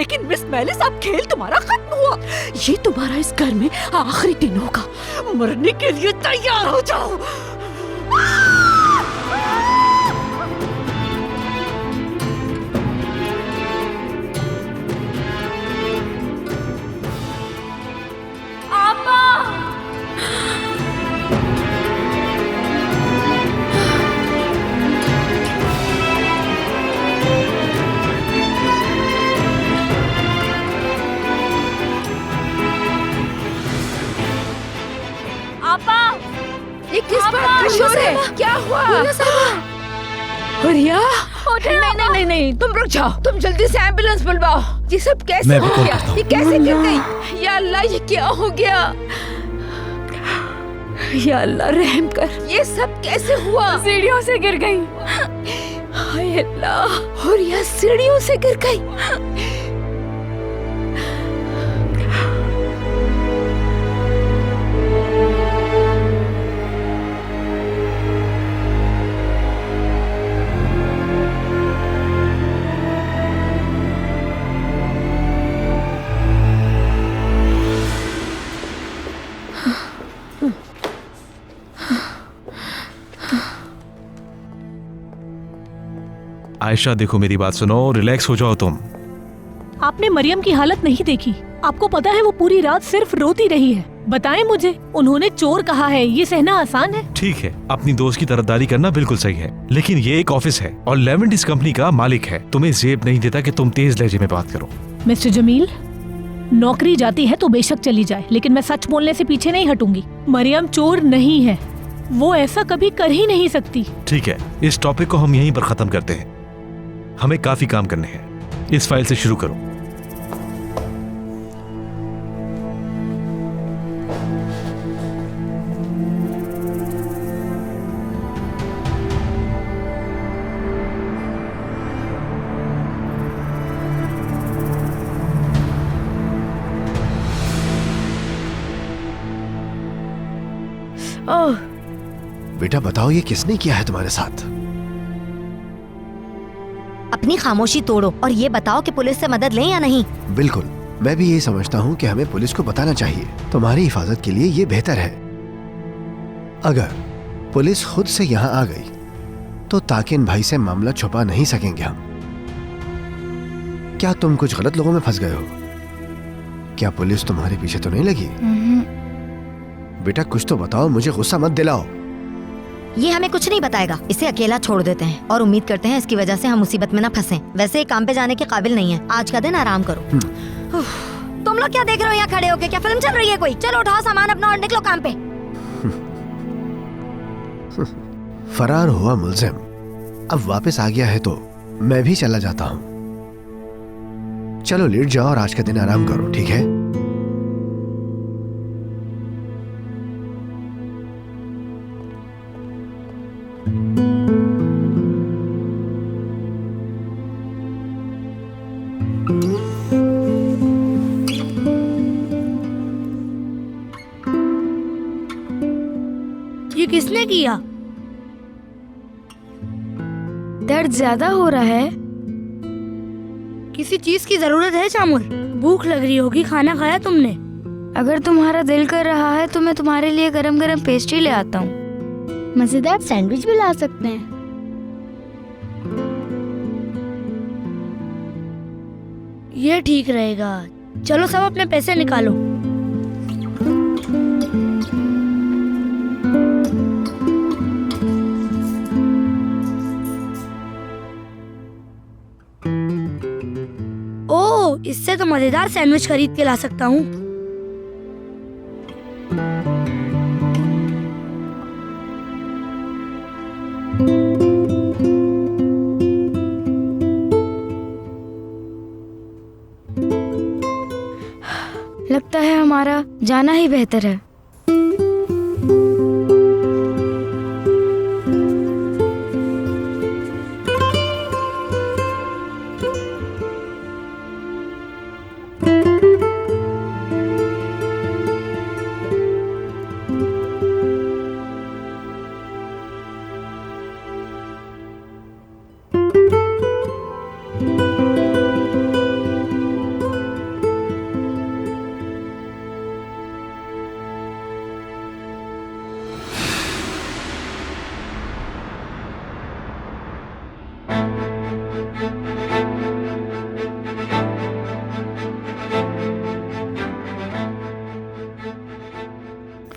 लेकिन miss malice, अब खेल तुम्हारा खत्म हुआ। ये तुम्हारा इस घर में आखिरी दिन होगा। मरने के लिए तैयार हो जाओ। ये किस बात का शोर है? क्या हुआ? हुरिया? नहीं, नहीं, तुम रुक जाओ। तुम जल्दी से एम्बुलेंस बुलवाओ। ये सब कैसे हो गया? ये कैसे गिर गई? या अल्लाह, ये क्या हो गया? या अल्लाह रहम कर। ये सब कैसे हुआ? सीढ़ियों से गिर गई। हाय अल्लाह, हुरिया सीढ़ियों से गिर गई। आयशा, देखो मेरी बात सुनो, रिलैक्स हो जाओ तुम। आपने मरियम की हालत नहीं देखी? आपको पता है वो पूरी रात सिर्फ रोती रही है। बताएं मुझे, उन्होंने चोर कहा है, ये सहना आसान है? ठीक है, अपनी दोस्त की तरफदारी करना बिल्कुल सही है, लेकिन ये एक ऑफिस है और लेवेंट इस कंपनी का मालिक है। तुम्हें जेब नहीं देता कि तुम तेज लहजे में बात करो। मिस्टर जमील, नौकरी जाती है तो बेशक चली जाए, लेकिन मैं सच बोलने से पीछे नहीं हटूंगी। मरियम चोर नहीं है, वो ऐसा कभी कर ही नहीं सकती। ठीक है, इस टॉपिक को हम यहीं पर खत्म करते हैं। हमें काफी काम करने हैं। इस फाइल से शुरू करो। ओह, बेटा बताओ, ये किसने किया है तुम्हारे साथ? अपनी खामोशी तोड़ो और ये बताओ कि पुलिस से मदद लें या नहीं। बिल्कुल, मैं भी यही समझता हूँ कि हमें पुलिस को बताना चाहिए। तुम्हारी हिफाजत के लिए ये बेहतर है। अगर पुलिस खुद से यहाँ आ गई तो ताकिन भाई से मामला छुपा नहीं सकेंगे हम। क्या तुम कुछ गलत लोगों में फंस गए हो? क्या पुलिस तुम्हारे पीछे तो नहीं लगी? बेटा कुछ तो बताओ, मुझे गुस्सा मत दिलाओ। ये हमें कुछ नहीं बताएगा, इसे अकेला छोड़ देते हैं और उम्मीद करते हैं इसकी वजह से हम मुसीबत में न फंसें। वैसे ये काम पे जाने के काबिल नहीं है, आज का दिन आराम करो। तुम लोग क्या देख रहे हो यहाँ खड़े होके? क्या फिल्म चल रही है कोई? चलो उठाओ सामान अपना और निकलो काम पे। फरार हुआ मुलजिम अब वापस आ गया है तो मैं भी चला जाता हूँ। चलो लेट जाओ और आज का दिन आराम करो, ठीक है? ये किसने किया? दर्द ज्यादा हो रहा है? किसी चीज की जरूरत है चामुर? भूख लग रही होगी, खाना खाया तुमने? अगर तुम्हारा दिल कर रहा है तो मैं तुम्हारे लिए गरम गरम पेस्ट्री ले आता हूँ। मजेदार सैंडविच भी ला सकते हैं। ये ठीक रहेगा। चलो सब अपने पैसे निकालो। ओह, इससे तो मजेदार सैंडविच खरीद के ला सकता हूँ। लगता है हमारा जाना ही बेहतर है।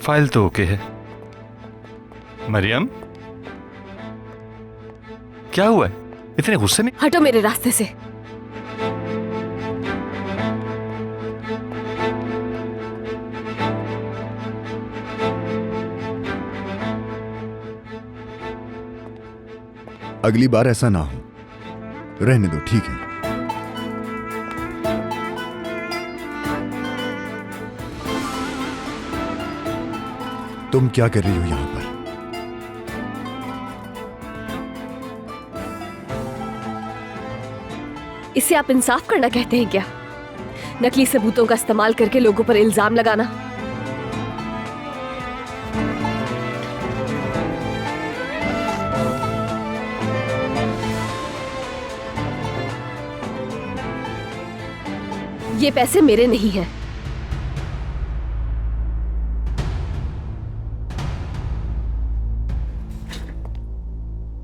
फाइल तो ओके है। मरियम, क्या हुआ है? इतने गुस्से में? हटो मेरे रास्ते से। अगली बार ऐसा ना हो, रहने दो, ठीक है? तुम क्या कर रही हो यहां पर? इसे आप इंसाफ करना कहते हैं क्या? नकली सबूतों का इस्तेमाल करके लोगों पर इल्जाम लगाना। ये पैसे मेरे नहीं हैं।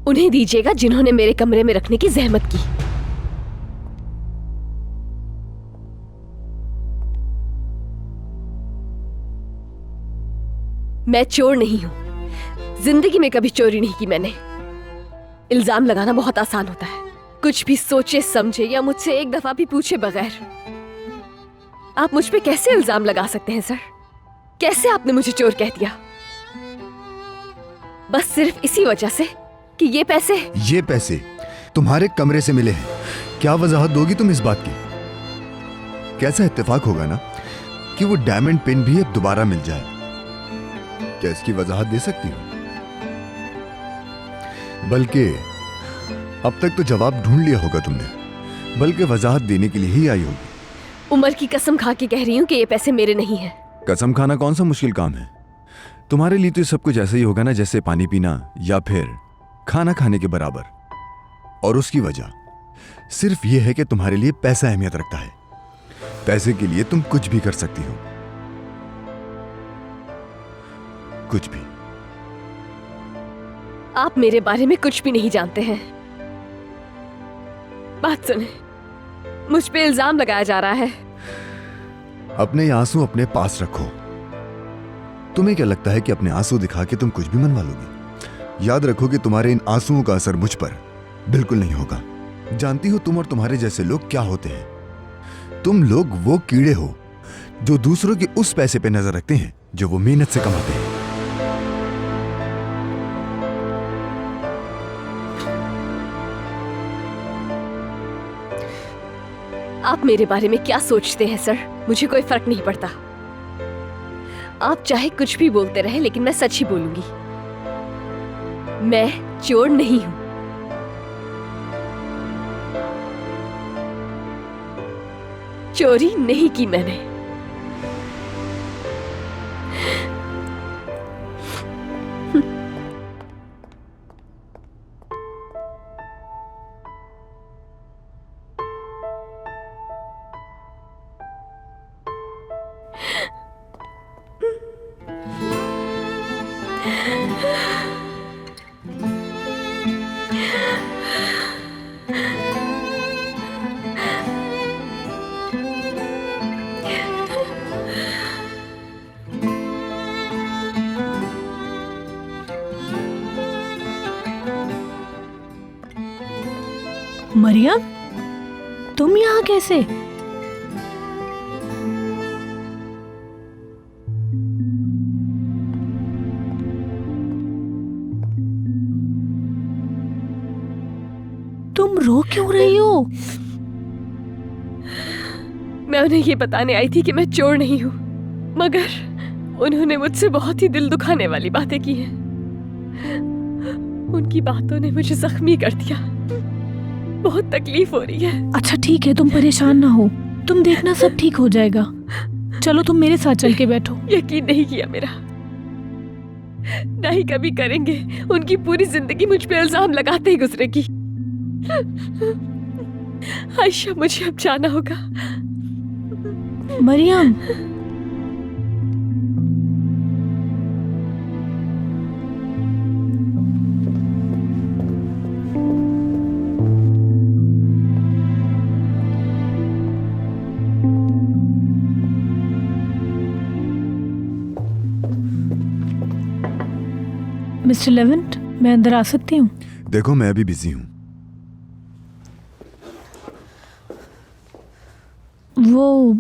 उन्हें दीजिएगा जिन्होंने मेरे कमरे में रखने की जहमत की। मैं चोर नहीं हूं, जिंदगी में कभी चोरी नहीं की मैंने। इल्जाम लगाना बहुत आसान होता है, कुछ भी सोचे समझे या मुझसे एक दफा भी पूछे बगैर। आप मुझ पे कैसे इल्जाम लगा सकते हैं सर? कैसे आपने मुझे चोर कह दिया? बस सिर्फ इसी वजह से कि ये पैसे तुम्हारे कमरे से मिले हैं। क्या वजाहत दोगी तुम इस बात की? कैसा इत्तेफाक होगा ना कि वो डायमंड पिन भी अब दोबारा मिल जाए। क्या इसकी वजाहत दे सकती हो? बल्कि अब तक तो जवाब ढूंढ लिया होगा तुमने, बल्कि वजाहत देने के लिए ही आई होगी। उमर की कसम खा के कह रही हूं कि ये पैसे मेरे नहीं हैं। कसम खाना कौन सा मुश्किल काम है? तुम्हारे लिए तो सब कुछ ऐसा ही होगा ना जैसे पानी पीना या फिर खाना खाने के बराबर। और उसकी वजह सिर्फ यह है कि तुम्हारे लिए पैसा अहमियत रखता है। पैसे के लिए तुम कुछ भी कर सकती हो, कुछ भी। आप मेरे बारे में कुछ भी नहीं जानते हैं। बात सुने, मुझ पे इल्जाम लगाया जा रहा है। अपने आंसू अपने पास रखो। तुम्हें क्या लगता है कि अपने आंसू दिखा के तुम कुछ भी मनवा लोगे? याद रखो कि तुम्हारे इन आंसुओं का असर मुझ पर बिल्कुल नहीं होगा। जानती हो तुम और तुम्हारे जैसे लोग क्या होते हैं? तुम लोग वो कीड़े हो जो दूसरों के उस पैसे पे नजर रखते हैं जो वो मेहनत से कमाते हैं। आप मेरे बारे में क्या सोचते हैं सर? मुझे कोई फर्क नहीं पड़ता। आप चाहे कुछ भी बोलते रहे, लेकिन मैं सच ही बोलूंगी। मैं चोर नहीं हूं। चोरी नहीं की मैंने। मरियम, तुम यहाँ कैसे? तुम रो क्यों रही हो? मैं उन्हें ये बताने आई थी कि मैं चोर नहीं हूं, मगर उन्होंने मुझसे बहुत ही दिल दुखाने वाली बातें की हैं। उनकी बातों ने मुझे जख्मी कर दिया। बहुत तकलीफ हो रही है। अच्छा ठीक है, तुम परेशान ना हो, तुम देखना सब ठीक हो जाएगा। चलो तुम मेरे साथ चल के बैठो। यकीन नहीं किया मेरा, ना ही कभी करेंगे। उनकी पूरी जिंदगी मुझ पे इल्जाम लगाते ही गुजरेगी। आयशा, मुझे अब जाना होगा। मरियम, मिस्टर लेवेंट, मैं अंदर आ सकती हूँ? देखो मैं अभी बिजी हूँ। वो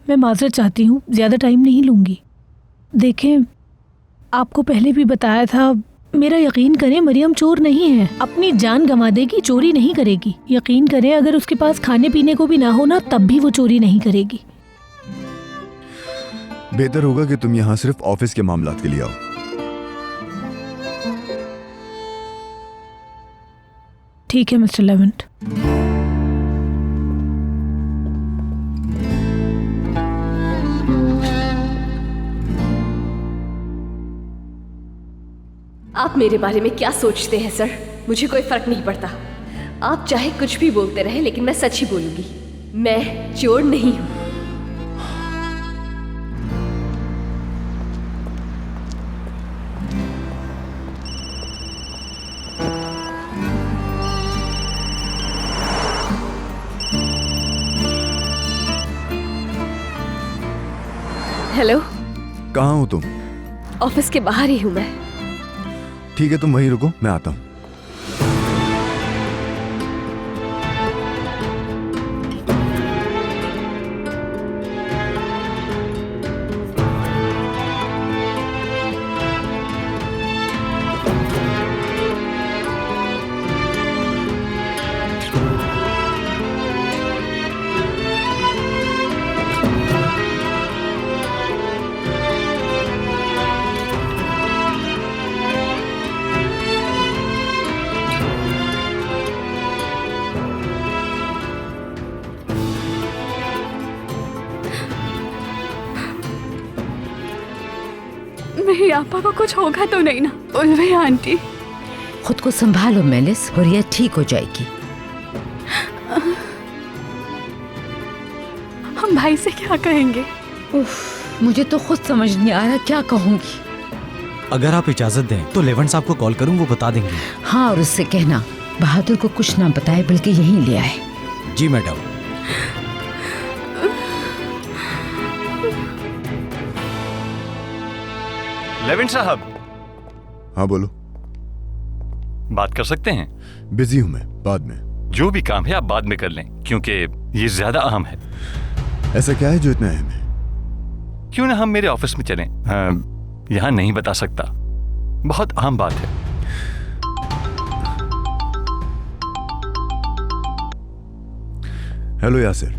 मैं माजरत चाहती हूँ, ज़्यादा टाइम नहीं लूँगी। देखें, आपको पहले भी बताया था, मेरा यकीन करें मरियम चोर नहीं है। अपनी जान गंवा देगी, चोरी नहीं करेगी। यकीन करें अगर उसके पास खाने पीने को भी ना हो ना, तब भी वो चोरी नहीं करेगी। बेहतर होगा कि तुम यहाँ सिर्फ ऑफिस के मामलात के लिए आओ। ठीक है मिस्टर लेवेंट। आप मेरे बारे में क्या सोचते हैं सर? मुझे कोई फर्क नहीं पड़ता। आप चाहे कुछ भी बोलते रहे, लेकिन मैं सच ही बोलूंगी। मैं चोर नहीं हूं। हेलो, कहाँ हो तुम? ऑफिस के बाहर ही हूं मैं। ठीक है, तुम वहीं रुको, मैं आता हूँ। मेरी आपा को कुछ होगा तो नहीं ना? उल्वे आंटी, खुद को संभालो मेलिस, और ये ठीक हो जाएगी। हम भाई से क्या कहेंगे? उफ, मुझे तो खुद समझ नहीं आ रहा क्या कहूँगी। अगर आप इजाजत दें तो लेवेंट साहब को कॉल करूं, वो बता देंगे। हाँ, और उससे कहना बहादुर को कुछ ना बताए, बल्कि यहीं ले आए। जी मैडम। लेवेंट साहब। हाँ बोलो। बात कर सकते हैं? बिजी हूं मैं, बाद में। जो भी काम है आप बाद में कर लें, क्योंकि ये ज्यादा अहम है। ऐसा क्या है जो इतना अहम है? क्यों ना हम मेरे ऑफिस में चलें? यहाँ नहीं बता सकता, बहुत अहम बात है। हेलो यासिर।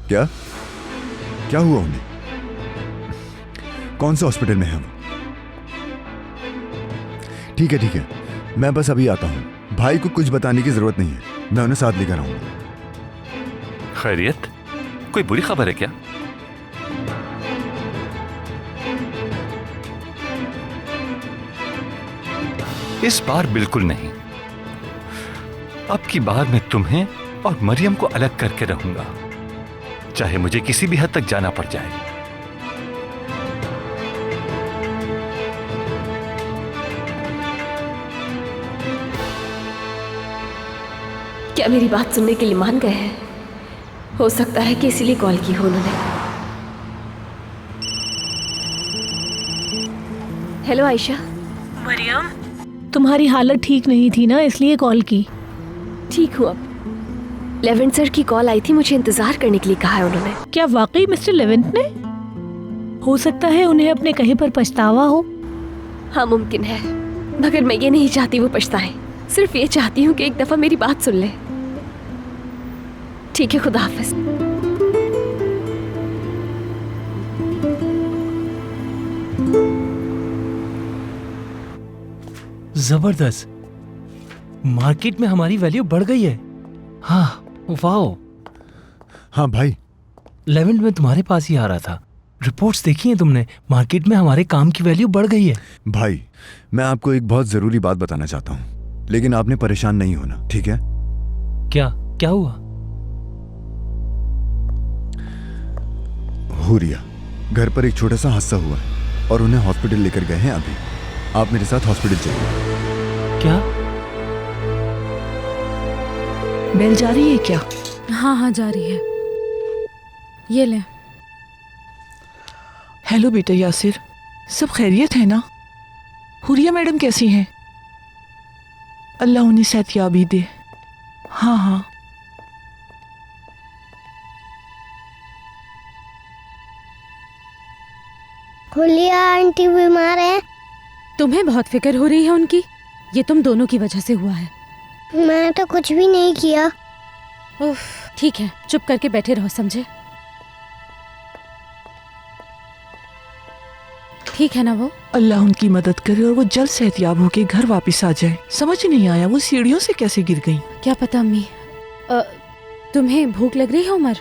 क्या क्या हुआ उन्हें? कौन से हॉस्पिटल में है वो? ठीक है, मैं बस अभी आता हूं। भाई को कुछ बताने की जरूरत नहीं है, मैं उन्हें साथ लेकर आऊंगा। खैरियत? कोई बुरी खबर है क्या? इस बार बिल्कुल नहीं। अब की बार मैं तुम्हें और मरियम को अलग करके रहूंगा, चाहे मुझे किसी भी हद तक जाना पड़ जाए। क्या मेरी बात सुनने के लिए मान गए हैं? हो सकता है कि इसीलिए कॉल की हो उन्होंने। हेलो आयशा। मरियम, तुम्हारी हालत ठीक नहीं थी ना, इसलिए कॉल की। ठीक हूँ अब। लेवेंट सर की कॉल आई थी, मुझे इंतजार करने के लिए कहा है उन्होंने। क्या वाकई मिस्टर लेवेंट ने? हो सकता है उन्हें अपने कहे पर पछतावा हो। हाँ मुमकिन है, मगर मैं ये नहीं चाहती वो पछताए। सिर्फ ये चाहती हूँ कि एक दफा मेरी बात सुन ले। ठीक है, खुदा हाफिज। जबरदस्त, मार्केट में हमारी वैल्यू बढ़ गई है। हाँ, वाओ। हाँ भाई, लेवेंट में तुम्हारे पास ही आ रहा था। रिपोर्ट्स देखी हैं तुमने? मार्केट में हमारे काम की वैल्यू बढ़ गई है। भाई मैं आपको एक बहुत जरूरी बात बताना चाहता हूँ, लेकिन आपने परेशान नहीं होना, ठीक है? क्या हुआ? हुरिया, घर पर एक छोटा सा हादसा हुआ है और उन्हें हॉस्पिटल लेकर गए हैं अभी। आप मेरे साथ हॉस्पिटल चलिए। क्या? बेल जा रही है क्या? हाँ जा रही है। ये ले। हेलो बेटा यासिर, सब खैरियत है ना? हुरिया मैडम कैसी हैं? अल्लाह उन्हें सेहतयाबी दे। हाँ हाँ। हुलिया आंटी बीमार है। तुम्हें बहुत फिक्र हो रही है उनकी। ये तुम दोनों की वजह से हुआ है। मैंने तो कुछ भी नहीं किया। उफ, ठीक है, चुप करके बैठे रहो, समझे? ठीक है ना वो? अल्लाह उनकी मदद करे और वो जल्द सेहतयाब होके घर वापस आ जाए। समझ नहीं आया वो सीढ़ियों से कैसे गिर गई। क्या पता अम्मी। तुम्हें भूख लग रही है उमर?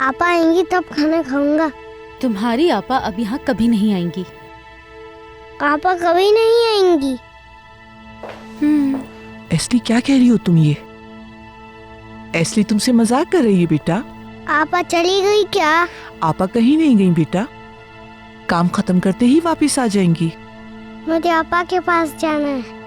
आपा आएंगी तब खाना खाऊंगा। तुम्हारी आपा अब यहाँ कभी नहीं आएंगी। आपा कभी नहीं आएंगी। एस्ली क्या कह रही हो तुम ये? एस्ली तुमसे मजाक कर रही है बेटा। आपा चली गई क्या? आपा कहीं नहीं गई बेटा, काम खत्म करते ही वापस आ जाएंगी। मुझे आपा के पास जाना है।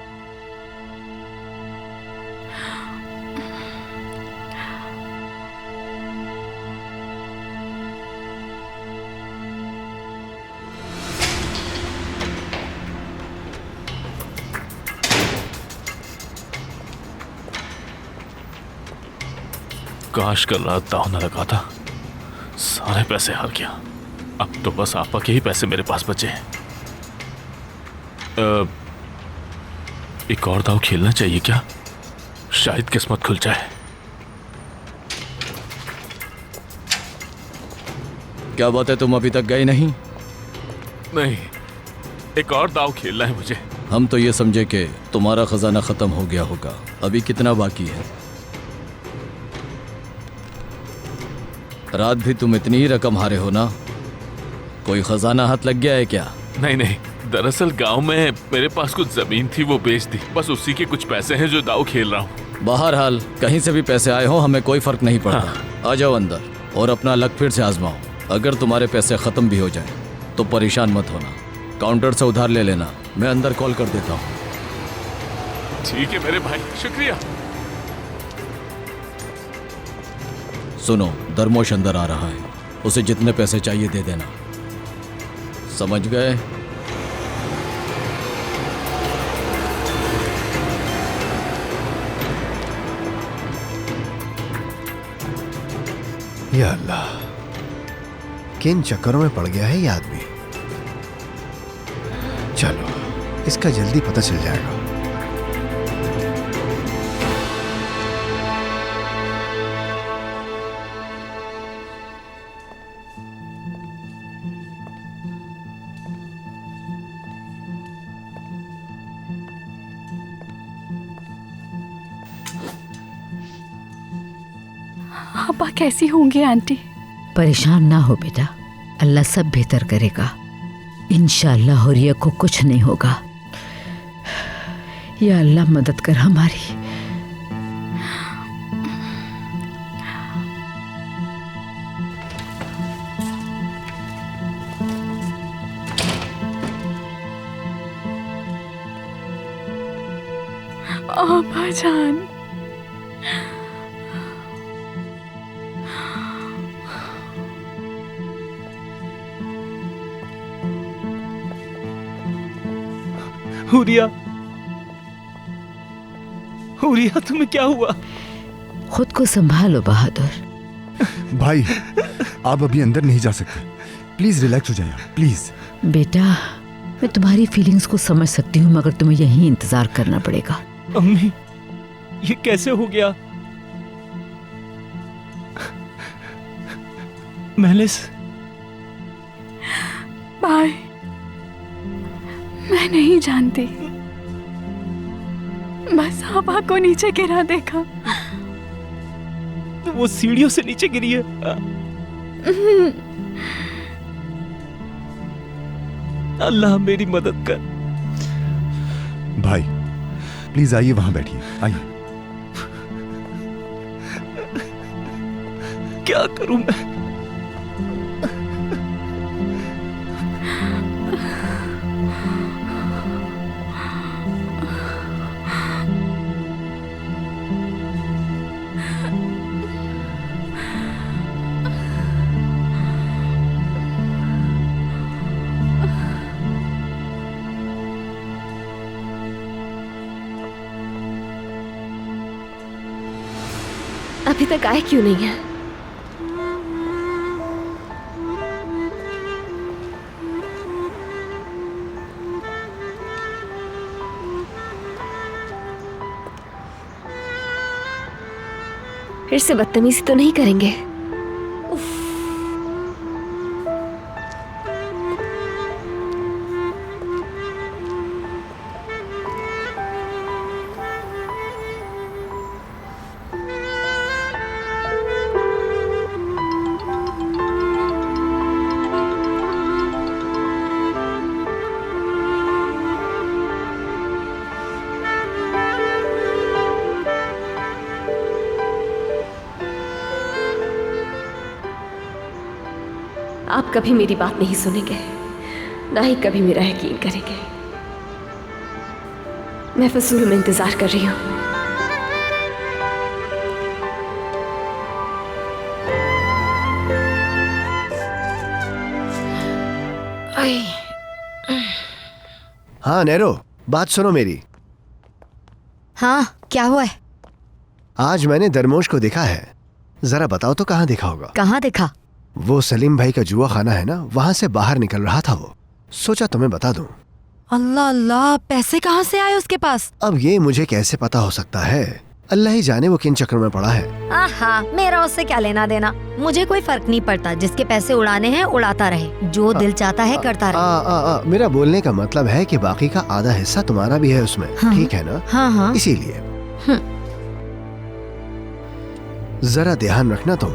काश कल रात दाव न लगा था, सारे पैसे हार गया। अब तो बस आपा के ही पैसे मेरे पास बचे हैं। एक और दाव खेलना चाहिए क्या? शायद किस्मत खुल जाए। क्या बात है, तुम अभी तक गए नहीं? नहीं, एक और दाव खेलना है मुझे। हम तो ये समझे कि तुम्हारा खजाना खत्म हो गया होगा। अभी कितना बाकी है? रात भी तुम इतनी ही रकम हारे हो ना? कोई खजाना हाथ लग गया है क्या? नहीं नहीं, दरअसल गांव में मेरे पास कुछ जमीन थी, वो बेच दी। बस उसी के कुछ पैसे हैं जो दाव खेल रहा हूँ। बहरहाल कहीं से भी पैसे आए हो हमें कोई फर्क नहीं पड़ता। हाँ। आ जाओ अंदर और अपना लक फिर से आजमाओ। अगर तुम्हारे पैसे खत्म भी हो जाए तो परेशान मत होना, काउंटर से उधार ले लेना। मैं अंदर कॉल कर देता हूँ। ठीक है मेरे भाई, शुक्रिया। सुनो, दरमोश अंदर आ रहा है, उसे जितने पैसे चाहिए दे देना। समझ गए? या अल्लाह, किन चक्करों में पड़ गया है ये आदमी। चलो, इसका जल्दी पता चल जाएगा। आपा कैसी होंगी आंटी? परेशान ना हो बेटा, अल्लाह सब बेहतर करेगा। इंशाअल्लाह हुरिया को कुछ नहीं होगा। या अल्लाह मदद कर हमारी। आपा जान, हुरिया, हुरिया तुम्हें क्या हुआ? खुद को संभालो बहादुर। भाई, आप अभी अंदर नहीं जा सकते। प्लीज रिलैक्स हो जाइए, प्लीज। बेटा, मैं तुम्हारी फीलिंग्स को समझ सकती हूँ, मगर तुम्हें यहीं इंतजार करना पड़ेगा। अम्मी, ये कैसे हो गया? महलिस, भाई, मैं नहीं जानती, बस आपा को नीचे गिरा देखा। वो सीढ़ियों से नीचे गिरी है। अल्लाह मेरी मदद कर। भाई प्लीज आइए, वहां बैठिए, आइए। क्या करूं मैं? अभी तक आए क्यों नहीं है? फिर से बदतमीजी तो नहीं करेंगे? आप कभी मेरी बात नहीं सुनेंगे, ना ही कभी मेरा यकीन करेंगे। मैं फसूल में इंतजार कर रही हूँ। हाँ नैरो, बात सुनो मेरी। हाँ, क्या हुआ है? आज मैंने दरमोश को देखा है। जरा बताओ तो कहाँ देखा होगा? कहाँ देखा? वो सलीम भाई का जुआ खाना है ना, वहाँ से बाहर निकल रहा था वो। सोचा तुम्हें बता दूं। अल्लाह अल्लाह, पैसे कहाँ से आए उसके पास? अब ये मुझे कैसे पता हो सकता है? अल्लाह ही जाने वो किन चक्कर में पड़ा है। आहा, मेरा उससे क्या लेना देना। मुझे कोई फर्क नहीं पड़ता, जिसके पैसे उड़ाने हैं उड़ाता रहे, जो दिल चाहता है करता रहे। मेरा बोलने का मतलब है कि बाकी का आधा हिस्सा तुम्हारा भी है उसमें। हाँ, ठीक है ना? हाँ हाँ। इसीलिए जरा ध्यान रखना तुम।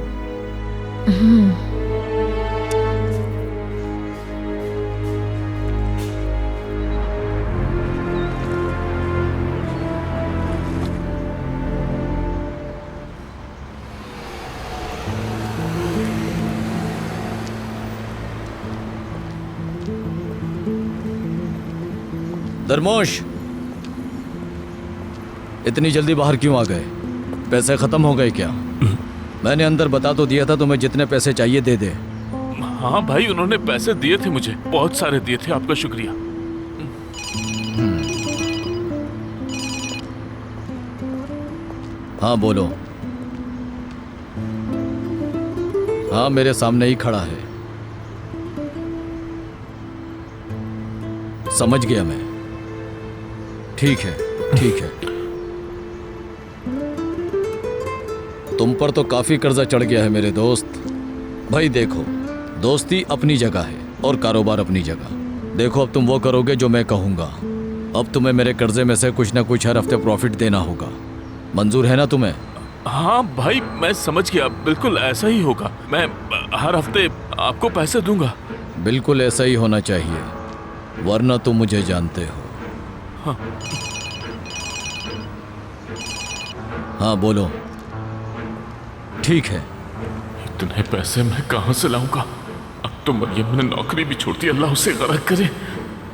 दरमोश, इतनी जल्दी बाहर क्यों आ गए? पैसे खत्म हो गए क्या? मैंने अंदर बता तो दिया था तुम्हें जितने पैसे चाहिए दे दे। हाँ भाई, उन्होंने पैसे दिए थे मुझे, बहुत सारे दिए थे। आपका शुक्रिया। हाँ बोलो। हाँ, मेरे सामने ही खड़ा है। समझ गया मैं। ठीक है, ठीक है। तुम पर तो काफी कर्जा चढ़ गया है मेरे दोस्त। भाई देखो, दोस्ती अपनी जगह है और कारोबार अपनी जगह। देखो, अब तुम वो करोगे जो मैं कहूंगा। अब तुम्हें मेरे कर्जे में से कुछ ना कुछ हर हफ्ते प्रॉफिट देना होगा। मंजूर है ना तुम्हें? हाँ भाई, मैं समझ गया। बिल्कुल ऐसा ही होगा। मैं हर हफ्ते आपको पैसे दूंगा। बिल्कुल ऐसा ही होना चाहिए, वरना तुम मुझे जानते हो। हाँ, हाँ बोलो। ठीक है। इतने पैसे मैं कहाँ से लाऊंगा? अब तो मरियम ने नौकरी भी छोड़ दी, अल्लाह उसे गरक करे।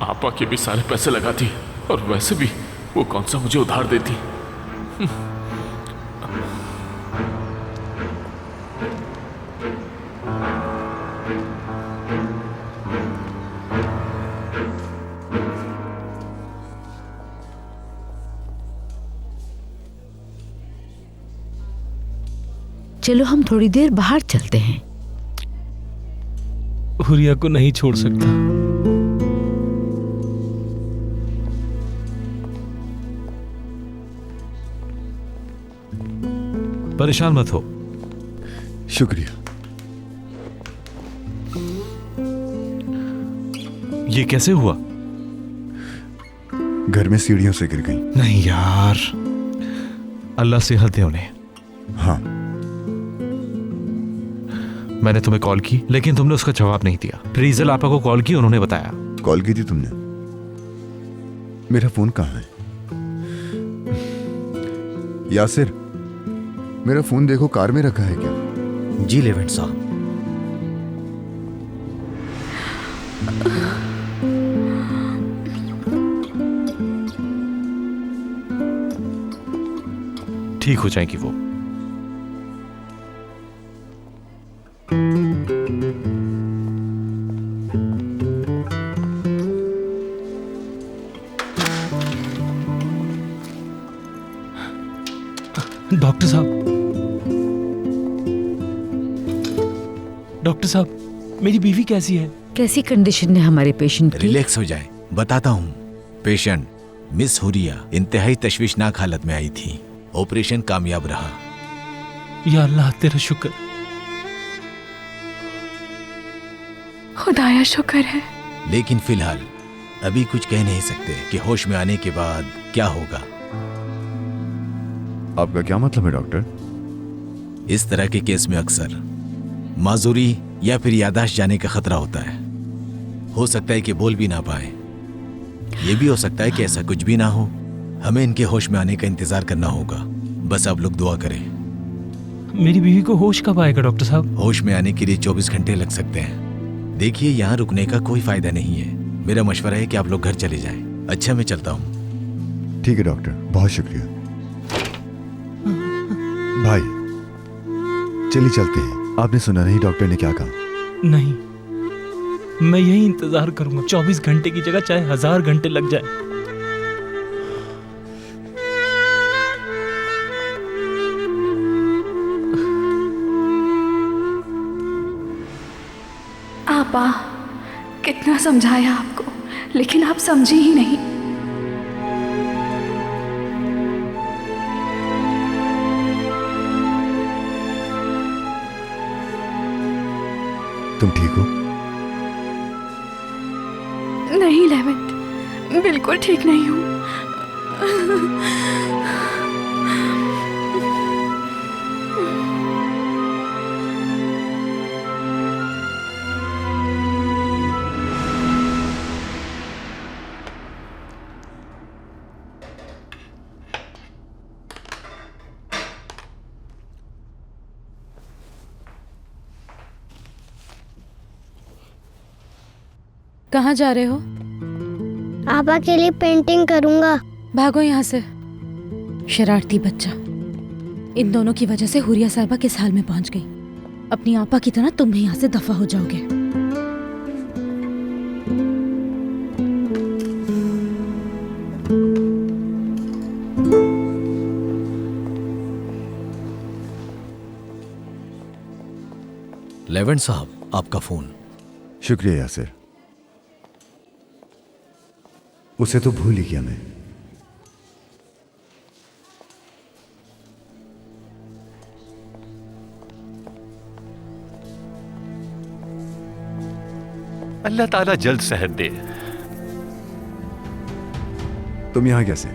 आपा के भी सारे पैसे लगा दिए, और वैसे भी वो कौन सा मुझे उधार देती। चलो हम थोड़ी देर बाहर चलते हैं। हुरिया को नहीं छोड़ सकता। परेशान मत हो। शुक्रिया। ये कैसे हुआ? घर में सीढ़ियों से गिर गई। नहीं यार, अल्लाह सेहत दे उन्हें। हाँ, मैंने तुम्हें कॉल की, लेकिन तुमने उसका जवाब नहीं दिया। रीजल आपा को कॉल की, उन्होंने बताया। कॉल की थी तुमने? मेरा फोन कहाँ है? यासिर, मेरा फोन देखो, कार में रखा है क्या? जी लेवेंट साहब। ठीक हो जाएगी वो। डॉक्टर साहब, डॉक्टर साहब, मेरी बीवी कैसी है? कैसी कंडीशन है हमारे पेशेंट की? रिलैक्स हो जाए, बताता हूँ। पेशेंट मिस हुरिया इंतहाई तशवीशनाक हालत में आई थी। ऑपरेशन कामयाब रहा। या अल्लाह तेरा शुक्र। खुदाया शुक्र है। लेकिन फिलहाल अभी कुछ कह नहीं सकते कि होश में आने के बाद क्या होगा। आपका क्या मतलब है डॉक्टर? इस तरह के केस में अक्सर माजूरी या फिर याददाश्त जाने का खतरा होता है। हो सकता है कि बोल भी ना पाए। ये भी हो सकता है कि ऐसा कुछ भी ना हो। हमें इनके होश में आने का इंतजार करना होगा। बस आप लोग दुआ करें। मेरी बीवी को होश कब आएगा डॉक्टर साहब? होश में आने के लिए 24 घंटे लग सकते हैं। देखिए, यहाँ रुकने का कोई फायदा नहीं है। मेरा मशवरा है कि आप लोग घर चले जाएं। अच्छा, मैं चलता हूँ। ठीक है डॉक्टर, बहुत शुक्रिया। भाई चलिए चलते हैं। आपने सुना नहीं डॉक्टर ने क्या कहा? नहीं, मैं यही इंतजार करूंगा। 24 घंटे की जगह चाहे 1000 घंटे लग जाए। आपा, कितना समझाया आपको, लेकिन आप समझी ही नहीं। तुम ठीक हो? नहीं लेवेंट, बिल्कुल ठीक नहीं हूँ। कहाँ जा रहे हो? आपा के लिए पेंटिंग करूंगा। भागो यहाँ से, शरारती बच्चा। इन दोनों की वजह से हुरिया साहिबा किस हाल में पहुंच गई। अपनी आपा की तरह तुम भी यहाँ से दफा हो जाओगे। लेवेंट साहब, आपका फोन। शुक्रिया यासिर। उसे तो भूल ही गया मैं। अल्लाह ताला जल्द सेहत दे। तुम यहां कैसे?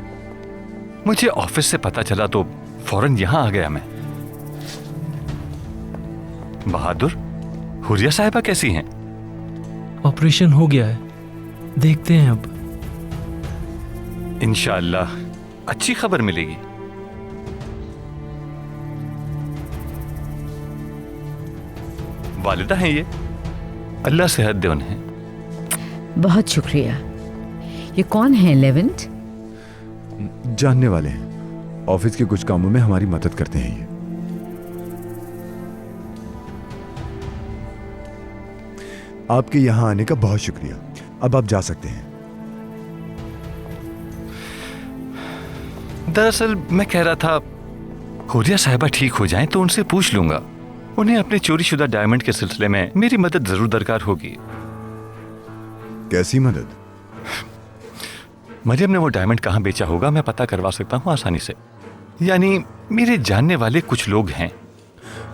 मुझे ऑफिस से पता चला तो फौरन यहां आ गया मैं। बहादुर, हुरिया साहिबा कैसी हैं? ऑपरेशन हो गया है, देखते हैं अब। इंशाअल्लाह अच्छी खबर मिलेगी। वालिदा हैं ये, अल्लाह सेहत दे उन्हें। बहुत शुक्रिया। ये कौन है लेवेंट? जानने वाले हैं। ऑफिस के कुछ कामों में हमारी मदद करते हैं ये। आपके यहां आने का बहुत शुक्रिया। अब आप जा सकते हैं। दरअसल मैं कह रहा था, हुरिया साहिबा ठीक हो जाएं तो उनसे पूछ लूंगा। उन्हें अपने चोरीशुदा डायमंड के सिलसिले में मेरी मदद जरूर दरकार होगी। कैसी मदद? मरियम ने वो डायमंड कहां बेचा होगा मैं पता करवा सकता हूं आसानी से। यानी मेरे जानने वाले कुछ लोग हैं।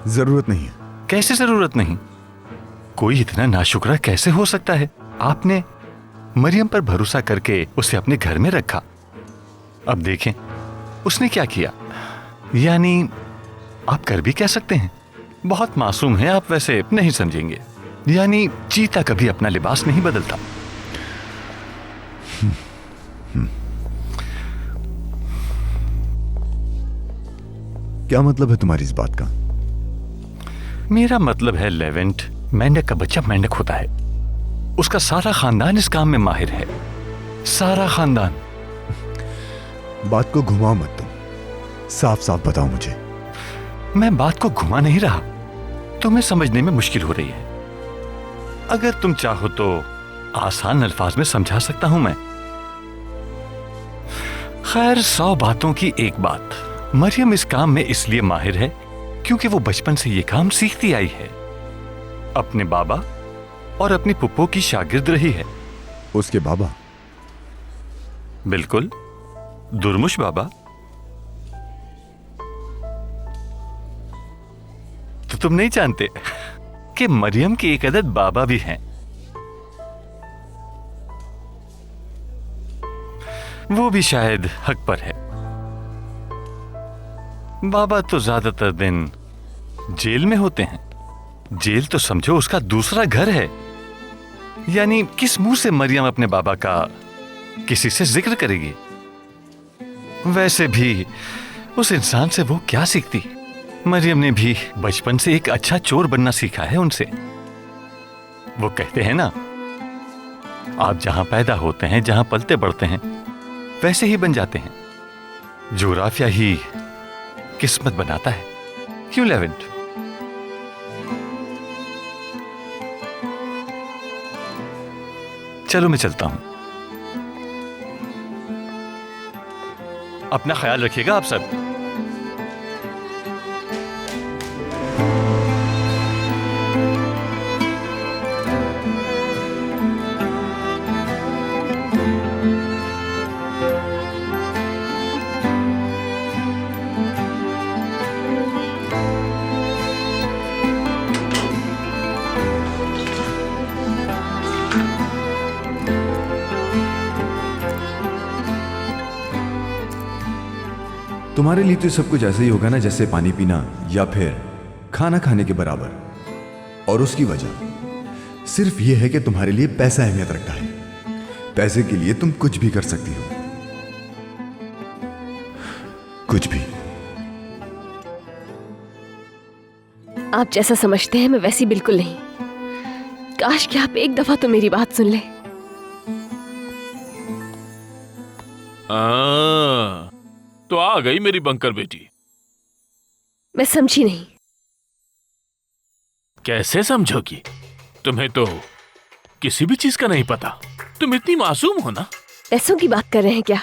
जरूरत नहीं है। कैसे जरूरत नहीं? कोई इतना नाशुक्रा कैसे हो सकता है? आपने मरियम पर भरोसा करके उसे अपने घर में रखा। अब देखें उसने क्या किया। यानी आप कर भी कह सकते हैं। बहुत मासूम है आप, वैसे नहीं समझेंगे। यानी चीता कभी अपना लिबास नहीं बदलता। क्या मतलब है तुम्हारी इस बात का? मेरा मतलब है लेवेंट, मेंढक का बच्चा मेंढक होता है। उसका सारा खानदान इस काम में माहिर है। सारा खानदान। बात को घुमाओ मत तुम, साफ साफ बताओ मुझे। मैं बात को घुमा नहीं रहा, तुम्हें समझने में मुश्किल हो रही है। अगर तुम चाहो तो आसान अल्फाज में समझा सकता हूं मैं। खैर, 100 बातों की एक बात, मरियम इस काम में इसलिए माहिर है क्योंकि वो बचपन से ये काम सीखती आई है। अपने बाबा और अपनी पुप्पो की शागिर्द रही है। उसके बाबा? बिल्कुल, दुर्मुश बाबा। तो तुम नहीं जानते कि मरियम के एक अदद बाबा भी हैं। वो भी शायद हक पर है। बाबा तो ज्यादातर दिन जेल में होते हैं। जेल तो समझो उसका दूसरा घर है। यानी किस मुंह से मरियम अपने बाबा का किसी से जिक्र करेगी? वैसे भी उस इंसान से वो क्या सीखती? मरियम ने भी बचपन से एक अच्छा चोर बनना सीखा है उनसे। वो कहते हैं ना, आप जहां पैदा होते हैं, जहां पलते बढ़ते हैं, वैसे ही बन जाते हैं। जोग्राफिया ही किस्मत बनाता है। क्यों लेवेंट? चलो मैं चलता हूं। अपना ख्याल रखिएगा आप सब। तुम्हारे लिए तो सब कुछ ऐसे ही होगा ना, जैसे पानी पीना या फिर खाना खाने के बराबर। और उसकी वजह सिर्फ यह है कि तुम्हारे लिए पैसा अहमियत रखता है। पैसे के लिए तुम कुछ भी कर सकती हो, कुछ भी। आप जैसा समझते हैं मैं वैसी बिल्कुल नहीं। काश कि आप एक दफा तो मेरी बात सुन ले। तो आ गई मेरी बंकर बेटी। मैं समझी नहीं। कैसे समझोगी? तुम्हें तो किसी भी चीज का नहीं पता। तुम इतनी मासूम हो ना। पैसों की बात कर रहे हैं क्या?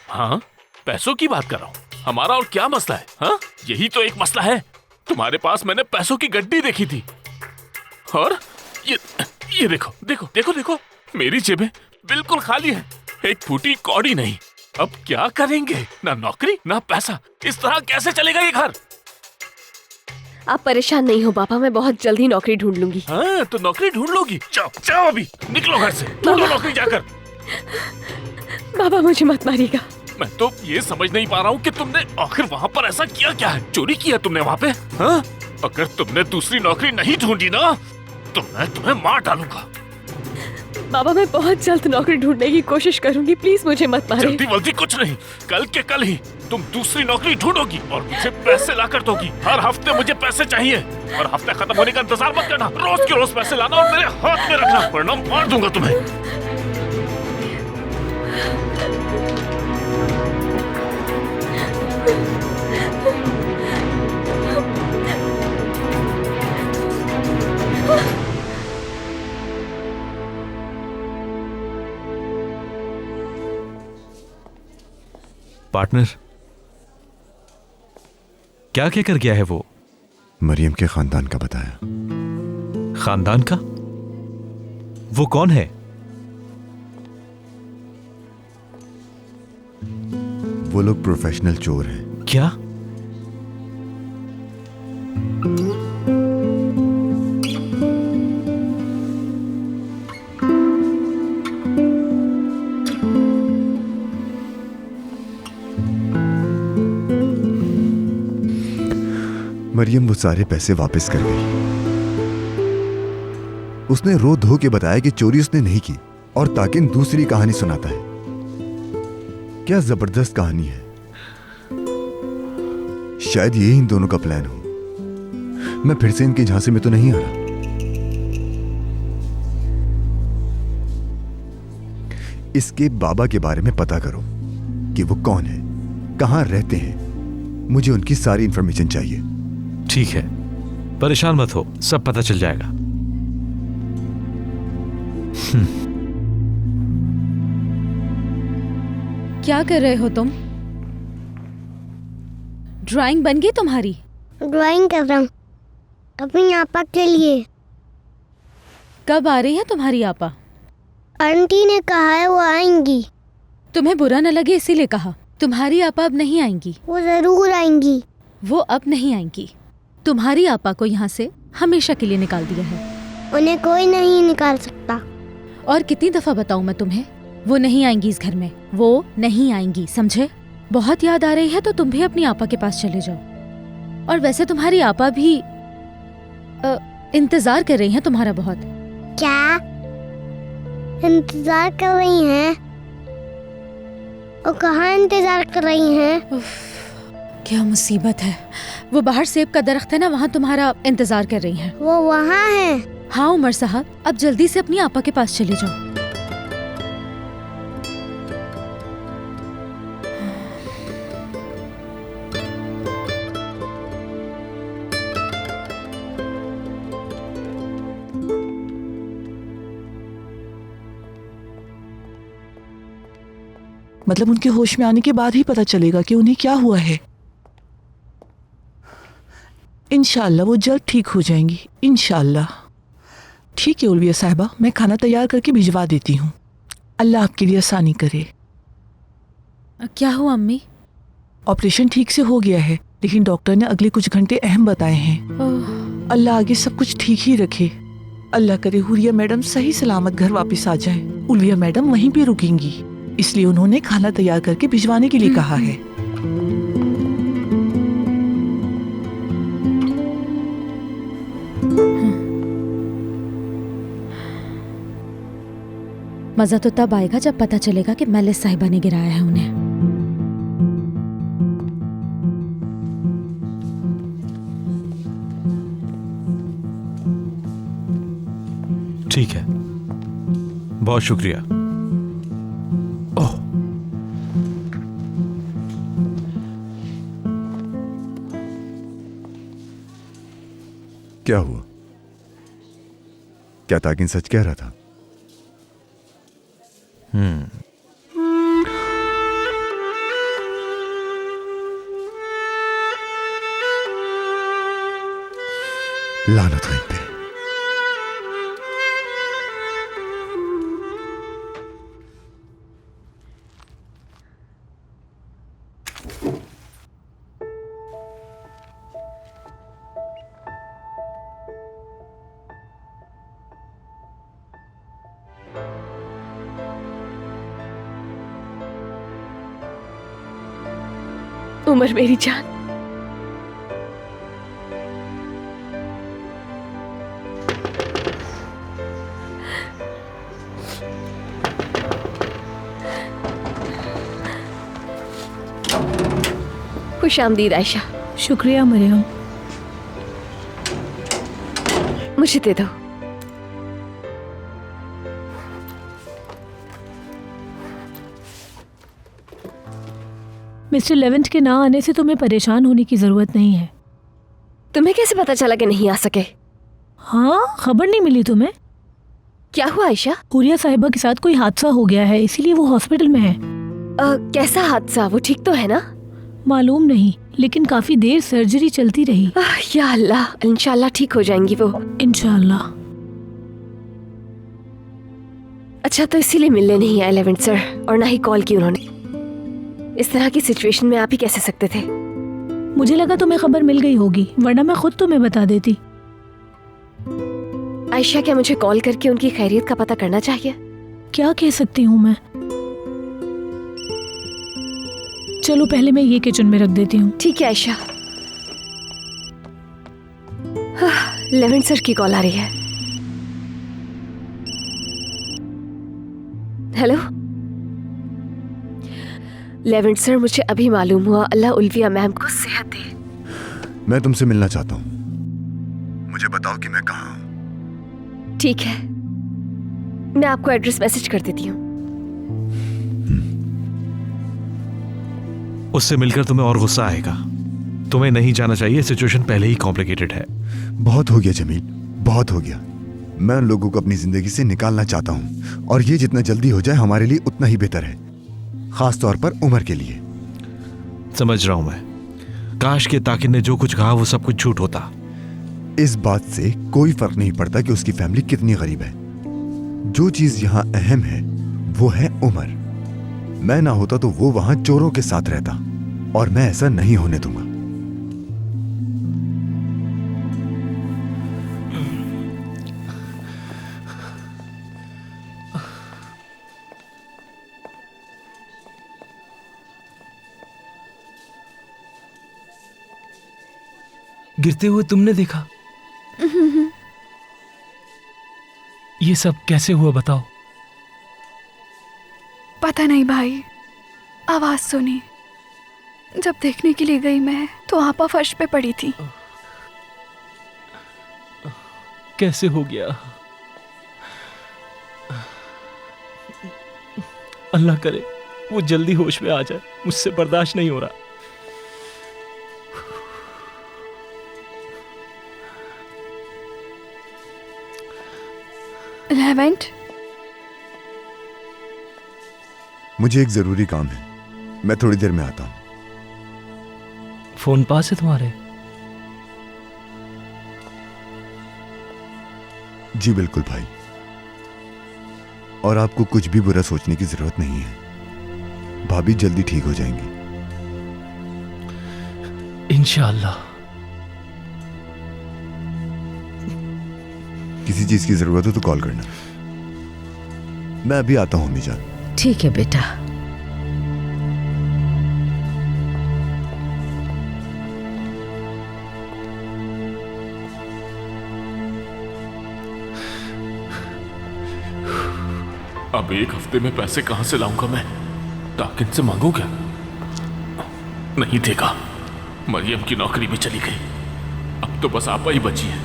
हाँ, पैसों की बात कर रहा हूँ। हमारा और क्या मसला है? हाँ, यही तो एक मसला है। तुम्हारे पास मैंने पैसों की गड्डी देखी थी और ये देखो देखो देखो देखो, मेरी जेबें बिल्कुल खाली है। एक फूटी कौड़ी नहीं। अब क्या करेंगे? ना नौकरी ना पैसा। इस तरह कैसे चलेगा ये घर? आप परेशान नहीं हो पापा, मैं बहुत जल्दी नौकरी ढूंढ लूंगी। हाँ, तो नौकरी ढूंढ लोगी? जाओ जाओ, अभी निकलो घर से, ढूंढो नौकरी जाकर। बाबा मुझे मत मारिएगा। मैं तो ये समझ नहीं पा रहा हूँ कि तुमने आखिर वहाँ पर ऐसा किया क्या है? चोरी किया तुमने वहाँ पे? हाँ? अगर तुमने दूसरी नौकरी नहीं ढूंढी ना तो मैं तुम्हें मार डालूंगा। बाबा मैं बहुत जल्द नौकरी ढूंढने की कोशिश करूंगी, प्लीज मुझे मत मारिए। जल्दी वल्दी कुछ नहीं, कल के कल ही तुम दूसरी नौकरी ढूंढोगी और मुझे पैसे ला कर दोगी। हर हफ्ते मुझे पैसे चाहिए और हफ्ते खत्म होने का इंतजार मत करना। रोज के रोज पैसे लाना और मेरे हाथ में रखना, वरना मार दूंगा तुम्हें। पार्टनर, क्या क्या कर गया है वो? मरियम के खानदान का बताया। खानदान का? वो कौन है? वो लोग प्रोफेशनल चोर हैं। क्या? मरियम वो सारे पैसे वापस कर गई। उसने रो धो के बताया कि चोरी उसने नहीं की और ताकिन दूसरी कहानी सुनाता है। क्या जबरदस्त कहानी है। शायद यही इन दोनों का प्लान हो। मैं फिर से इनकी झांसे में तो नहीं आ रहा। इसके बाबा के बारे में पता करो कि वो कौन है, कहां रहते हैं। मुझे उनकी सारी इंफॉर्मेशन चाहिए। ठीक है, परेशान मत हो, सब पता चल जाएगा। क्या कर रहे हो तुम? ड्राइंग बन गई तुम्हारी? ड्राइंग कर रहा हूँ अपनी आपा के लिए। कब आ रही है तुम्हारी आपा? आंटी ने कहा है वो आएंगी। तुम्हें बुरा न लगे इसीलिए कहा। तुम्हारी आपा अब नहीं आएंगी। वो जरूर आएंगी। वो अब नहीं आएंगी। तुम्हारी आपा को यहाँ से हमेशा के लिए निकाल दिया है। उन्हें कोई नहीं निकाल सकता। और कितनी दफा बताऊं मैं तुम्हें, वो नहीं आएंगी इस घर में। वो नहीं आएंगी, समझे? बहुत याद आ रही है तो तुम भी अपनी आपा के पास चले जाओ। और वैसे तुम्हारी आपा भी इंतजार कर रही हैं तुम्हारा बहुत। क्या इंतजार कर रही हैं? और कहाँ इंतजार कर रही हैं? क्या मुसीबत है। वो बाहर सेब का दरख्त है ना, वहाँ तुम्हारा इंतजार कर रही हैं। वो वहाँ है। हाँ उमर साहब, अब जल्दी से अपनी आपा के पास चले जाओ। मतलब उनके होश में आने के बाद ही पता चलेगा कि उन्हें क्या हुआ है। इंशाल्लाह वो जल्द ठीक हो जाएंगी, इंशाल्लाह। ठीक है उल्विया साहिबा, मैं खाना तैयार करके भिजवा देती हूँ। अल्लाह आपके लिए आसानी करे। क्या हुआ अम्मी? ऑपरेशन ठीक से हो गया है, लेकिन डॉक्टर ने अगले कुछ घंटे अहम बताए हैं। अल्लाह आगे सब कुछ ठीक ही रखे। अल्लाह करे हुरिया मैडम सही सलामत घर वापस आ जाए। उल्विया मैडम वहीं पे रुकेंगी, इसलिए उन्होंने खाना तैयार करके भिजवाने के लिए कहा है। मजा तो तब आएगा जब पता चलेगा कि मेलिस साहिबा ने गिराया है उन्हें। ठीक है, बहुत शुक्रिया। ओह, क्या हुआ? क्या ताकिन सच कह रहा था? लानत है इन पे। उमर मेरी जान, खुश आमदीद आयशा। शुक्रिया मरियम। मुझे दे दो। मिस्टर लेवेंट के ना आने से तुम्हें परेशान होने की जरूरत नहीं है। तुम्हें कैसे पता चला कि नहीं आ सके? हाँ, खबर नहीं मिली तुम्हें? क्या हुआ आयशा? हुरिया साहिबा के साथ कोई हादसा हो गया है, इसीलिए वो हॉस्पिटल में है। कैसा हादसा? वो ठीक तो है ना? मालूम नहीं, लेकिन काफी देर सर्जरी चलती रही। या अल्लाह, इंशाल्लाह ठीक हो जाएंगी वो। इंशाल्लाह। अच्छा, तो इसीलिए मिलने नहीं आए लेवेंट सर, और ना ही कॉल की उन्होंने। इस तरह की सिचुएशन में आप ही कैसे सकते थे? मुझे लगा तुम्हें खबर मिल गई होगी, वरना मैं खुद तुम्हें बता देती। आयशा, क्या मुझे कॉल करके उनकी खैरियत का पता करना चाहिए? क्या कह सकती हूँ मैं? चलो पहले मैं ये किचन में रख देती हूँ। ठीक है आयशा। लेवेंट सर की कॉल आ रही है। हेलो लेवेंट सर, मुझे अभी मालूम हुआ, अल्लाह उल्विया मैम को सेहत दे। मैं तुमसे मिलना चाहता हूँ। मुझे बताओ कि मैं कहाँ हूँ। ठीक है, मैं आपको एड्रेस मैसेज कर देती हूँ। उससे मिलकर तुम्हें और गुस्सा आएगा। तुम्हें नहीं जाना चाहिए, सिचुएशन पहले ही कॉम्प्लिकेटेड है। बहुत हो गया जमील, बहुत हो गया। मैं उन लोगों को अपनी जिंदगी से निकालना चाहता हूँ, और ये जितना जल्दी हो जाए हमारे लिए उतना ही बेहतर है, खास तौर पर उमर के लिए। समझ रहा हूं मैं। काश के ताकिन ने जो कुछ कहा वो सब कुछ झूठ होता। इस बात से कोई फर्क नहीं पड़ता कि उसकी फैमिली कितनी गरीब है। जो चीज यहाँ अहम है वो है उमर। मैं ना होता तो वो वहां चोरों के साथ रहता, और मैं ऐसा नहीं होने दूंगा। गिरते हुए तुमने देखा? ये सब कैसे हुआ बताओ? पता नहीं भाई, आवाज सुनी। जब देखने के लिए गई मैं तो आपा फर्श पे पड़ी थी। कैसे हो गया? अल्लाह करे वो जल्दी होश में आ जाए, मुझसे बर्दाश्त नहीं हो रहा। लेवेंट, मुझे एक जरूरी काम है, मैं थोड़ी देर में आता हूं। फोन पास है तुम्हारे? जी बिल्कुल भाई, और आपको कुछ भी बुरा सोचने की जरूरत नहीं है। भाभी जल्दी ठीक हो जाएंगी इंशाअल्लाह। किसी चीज की जरूरत हो तो कॉल करना। मैं अभी आता हूं अम्मी जान। ठीक है बेटा। अब एक हफ्ते में पैसे कहां से लाऊंगा मैं? ताकिन से मांगू क्या? नहीं देगा। मरियम की नौकरी भी चली गई, अब तो बस आपा ही बची है।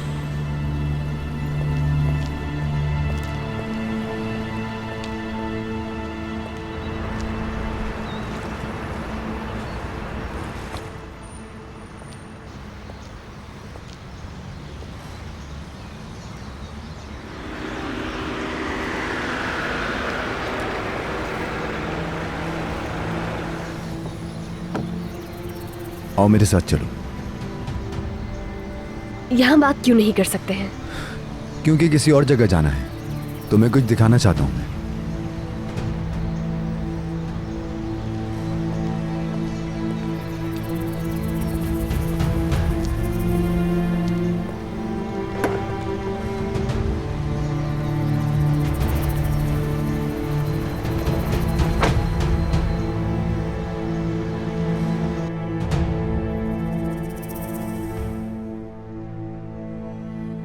आओ मेरे साथ चलो। यहाँ बात क्यों नहीं कर सकते हैं? क्योंकि किसी और जगह जाना है, तुम्हें कुछ दिखाना चाहता हूं मैं।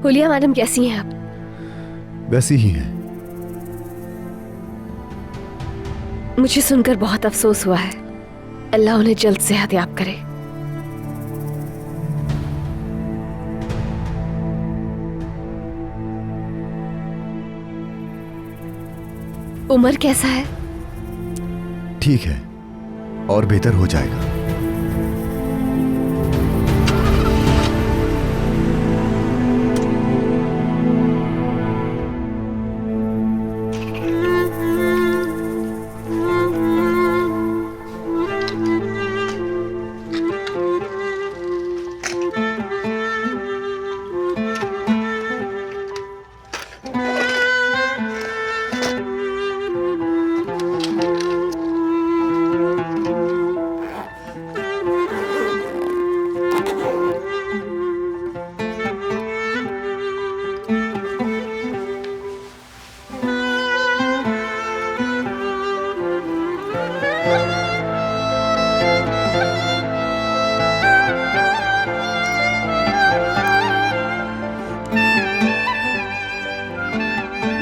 हुलिया मैडम कैसी हैं आप? वैसी ही हैं। मुझे सुनकर बहुत अफसोस हुआ है। अल्लाह उन्हें जल्द सेहतयाब करे। उमर कैसा है? ठीक है, और बेहतर हो जाएगा।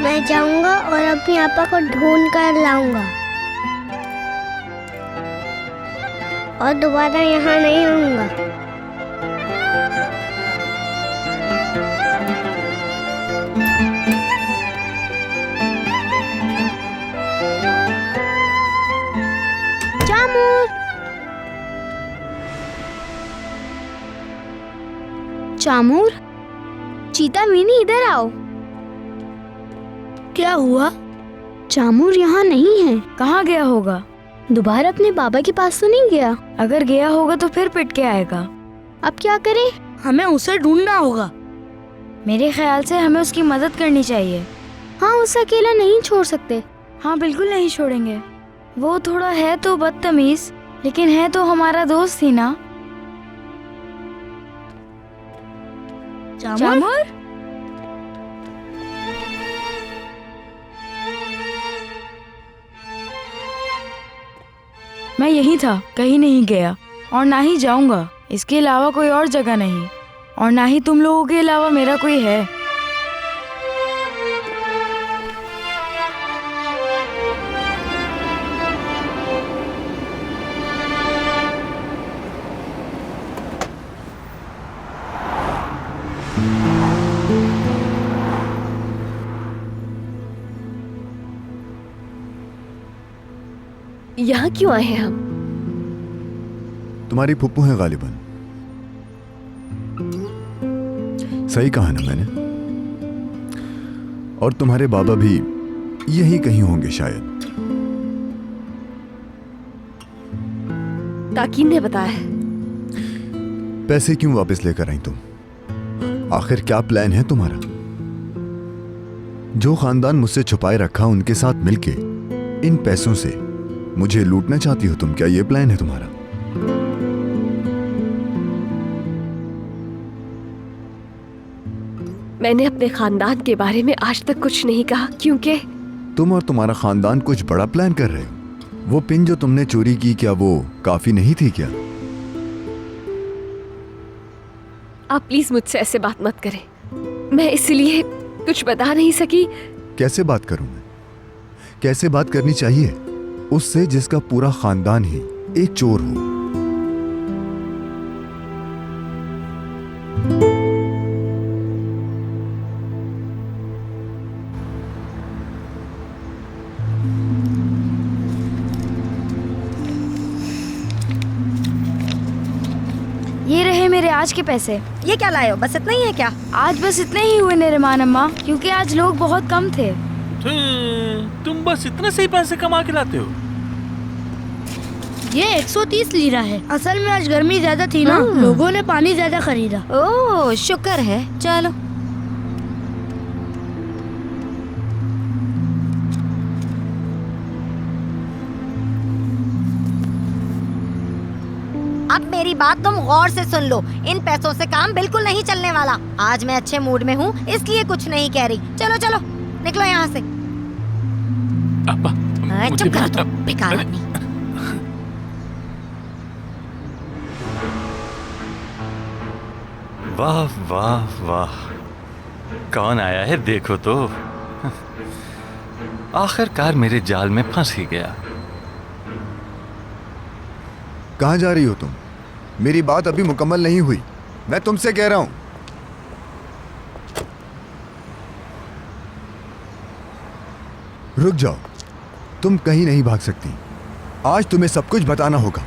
मैं जाऊंगा और अपनी आपा को ढूंढ कर लाऊंगा और दोबारा यहाँ नहीं आऊंगा। चामूर, चीता मीनी इधर आओ। क्या हुआ? चामूर यहाँ नहीं है। कहाँ गया होगा? दोबारा अपने बाबा के पास तो नहीं गया? अगर गया होगा तो फिर पिट के आएगा। अब क्या करें? हमें उसे ढूंढना होगा। मेरे ख्याल से हमें उसकी मदद करनी चाहिए। हाँ, उसे अकेला नहीं छोड़ सकते। हाँ बिल्कुल नहीं छोड़ेंगे। वो थोड़ा है तो बदतमीज, लेकिन है तो हमारा दोस्त ही ना। जामुन? मैं यही था, कहीं नहीं गया और ना ही जाऊंगा। इसके अलावा कोई और जगह नहीं, और ना ही तुम लोगों के अलावा मेरा कोई है। यहाँ क्यों आए हैं हम? तुम्हारी फुप्पू है गालिबन। सही कहा ना मैंने? और तुम्हारे बाबा भी यही कहीं होंगे शायद। ताकीन ने बताया। पैसे क्यों वापस लेकर आई तुम? आखिर क्या प्लान है तुम्हारा? जो खानदान मुझसे छुपाए रखा उनके साथ मिलके इन पैसों से मुझे लूटना चाहती हो तुम? क्या ये प्लान है तुम्हारा? मैंने अपने खानदान के बारे में आज तक कुछ नहीं कहा, क्योंकि तुम और तुम्हारा खानदान कुछ बड़ा प्लान कर रहे हो। वो पिन जो तुमने चोरी की, क्या वो काफी नहीं थी क्या? आप प्लीज मुझसे ऐसे बात मत करें। मैं इसलिए कुछ बता नहीं सकी। कैसे बात करूं मैं? कैसे बात करनी चाहिए उससे जिसका पूरा खानदान ही एक चोर हो? ये रहे मेरे आज के पैसे। ये क्या लाए हो? बस इतना ही है क्या? आज बस इतने ही हुए निरमान अम्मा, क्योंकि आज लोग बहुत कम थे। तुम बस इतने से ही पैसे कमा के लाते हो? ये 130 लीरा है। असल में आज गर्मी ज्यादा थी ना, लोगों ने पानी ज्यादा खरीदा। ओह शुक्र है। चलो अब मेरी बात तुम गौर से सुन लो। इन पैसों से काम बिल्कुल नहीं चलने वाला। आज मैं अच्छे मूड में हूँ, इसलिए कुछ नहीं कह रही। चलो चलो निकलो यहाँ से। चुप करो तुम, बेकार आदमी। वाह वाह वाह, कौन आया है देखो तो। आखिरकार मेरे जाल में फंस ही गया। कहां जा रही हो तुम? मेरी बात अभी मुकम्मल नहीं हुई, मैं तुमसे कह रहा हूं। रुक जाओ, तुम कहीं नहीं भाग सकती। आज तुम्हें सब कुछ बताना होगा।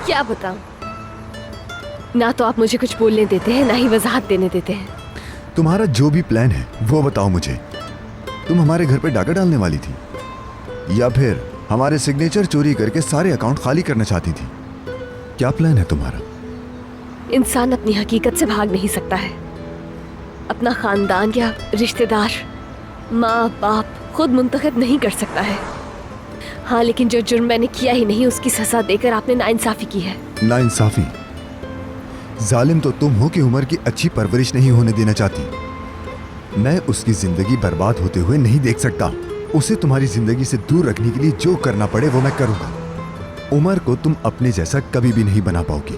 क्या बताऊं? ना तो आप मुझे कुछ बोलने देते हैं, ना ही वजाहत देने देते हैं। तुम्हारा जो भी प्लान है वो बताओ मुझे। तुम हमारे घर पे डाका डालने वाली थी, या फिर हमारे सिग्नेचर चोरी करके सारे अकाउंट खाली करना चाहती थी? क्या प्लान है तुम्हारा? इंसान अपनी हकीकत से भाग नहीं सकता है। अपना खानदान या रिश्तेदार, माँ बाप खुद मुंतखब नहीं कर सकता है। हाँ, लेकिन जो जुर्म मैंने किया ही नहीं उसकी सजा देकर आपने नाइंसाफी की है। नाइंसाफी? जालिम तो तुम हो कि उमर की अच्छी परवरिश नहीं होने देना चाहती। मैं उसकी जिंदगी बर्बाद होते हुए नहीं देख सकता। उसे तुम्हारी जिंदगी से दूर रखने के लिए जो करना पड़े वो मैं करूंगा। उमर को तुम अपने जैसा कभी भी नहीं बना पाओगी।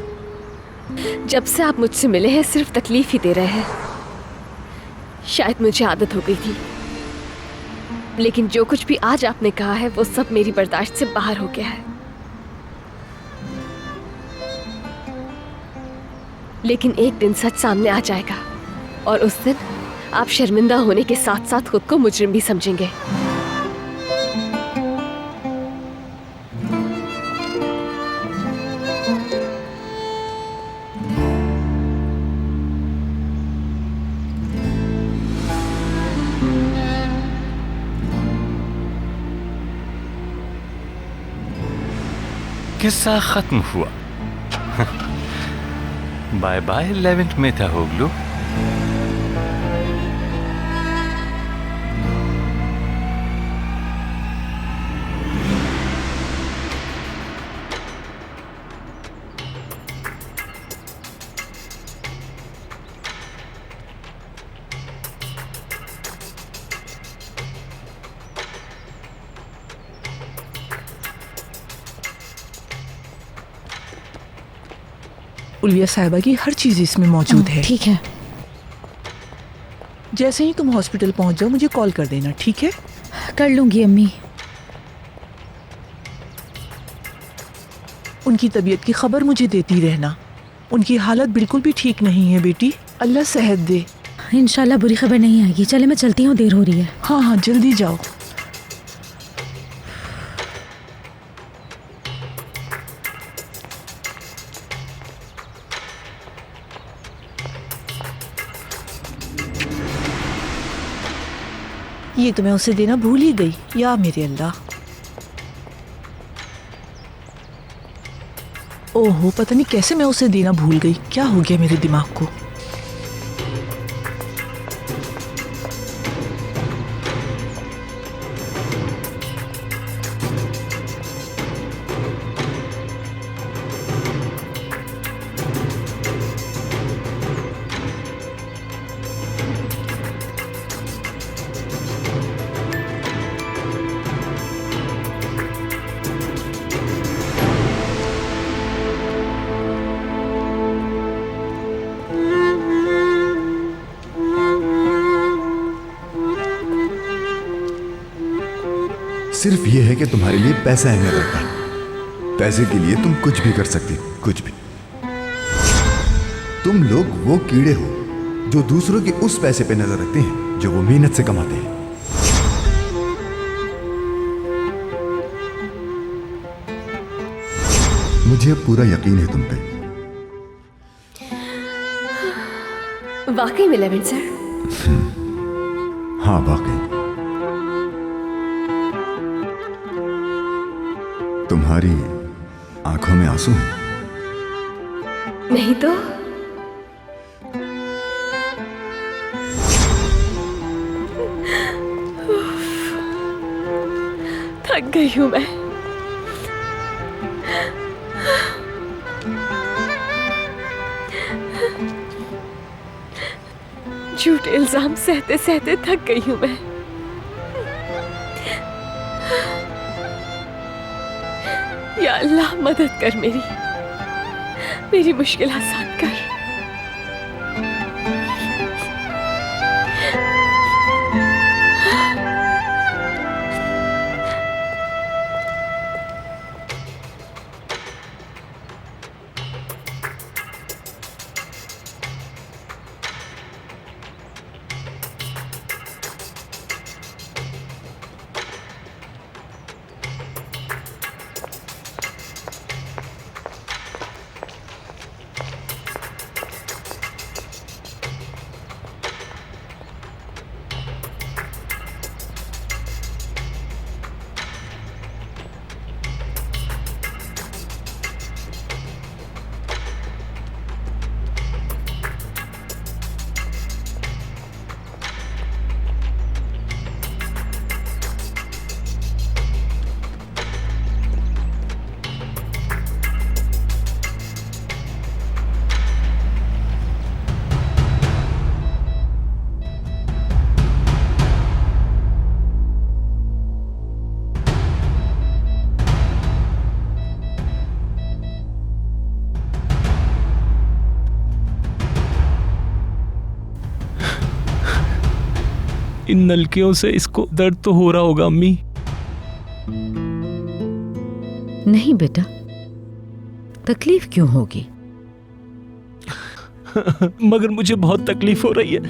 जब से आप मुझसे मिले हैं सिर्फ तकलीफ ही दे रहे हैं। शायद मुझे आदत हो गई थी, लेकिन जो कुछ भी आज आपने कहा है वो सब मेरी बर्दाश्त से बाहर हो गया है। लेकिन एक दिन सच सामने आ जाएगा और उस दिन आप शर्मिंदा होने के साथ साथ खुद को मुजरिम भी समझेंगे। किस्सा खत्म हुआ। Bye bye 11th मेथाहोग्लू। उल्विया साहिबा की हर चीज इसमें मौजूद है। ठीक है। जैसे ही तुम हॉस्पिटल पहुंच जाओ मुझे कॉल कर देना, ठीक है? कर लूंगी अम्मी। उनकी तबीयत की खबर मुझे देती रहना। उनकी हालत बिल्कुल भी ठीक नहीं है बेटी, अल्लाह सेहत दे। इंशाल्लाह बुरी खबर नहीं आएगी। चले मैं चलती हूँ, देर हो रही है। हाँ हाँ जल्दी जाओ। ये तो मैं उसे देना भूल ही गई, या मेरे अल्लाह। ओहो, पता नहीं कैसे मैं उसे देना भूल गई। क्या हो गया मेरे दिमाग को? सिर्फ ये है कि तुम्हारे लिए पैसा अहमियत रखता है। पैसे के लिए तुम कुछ भी कर सकती हो, कुछ भी। तुम लोग वो कीड़े हो जो दूसरों के उस पैसे पे नजर रखते हैं जो वो मेहनत से कमाते हैं। मुझे पूरा यकीन है तुम पे। वाकई में लेविन सर? हाँ वाकई। तुम्हारी आंखों में आंसू हैं। नहीं तो थक गई हूं मैं। झूठे इल्जाम सहते सहते थक गई हूं मैं। या अल्लाह मदद कर मेरी मुश्किल आसान कर। इन नलकियों से इसको दर्द तो हो रहा होगा अम्मी। नहीं बेटा, तकलीफ क्यों होगी? मगर मुझे बहुत तकलीफ हो रही है।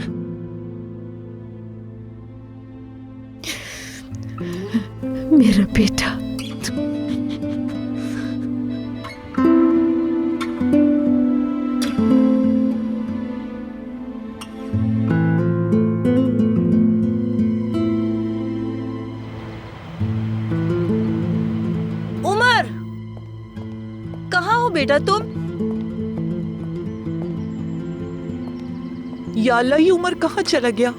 मेरा बेटा, बेटा तुम? या अल्लाह, ये उमर कहाँ चला गया?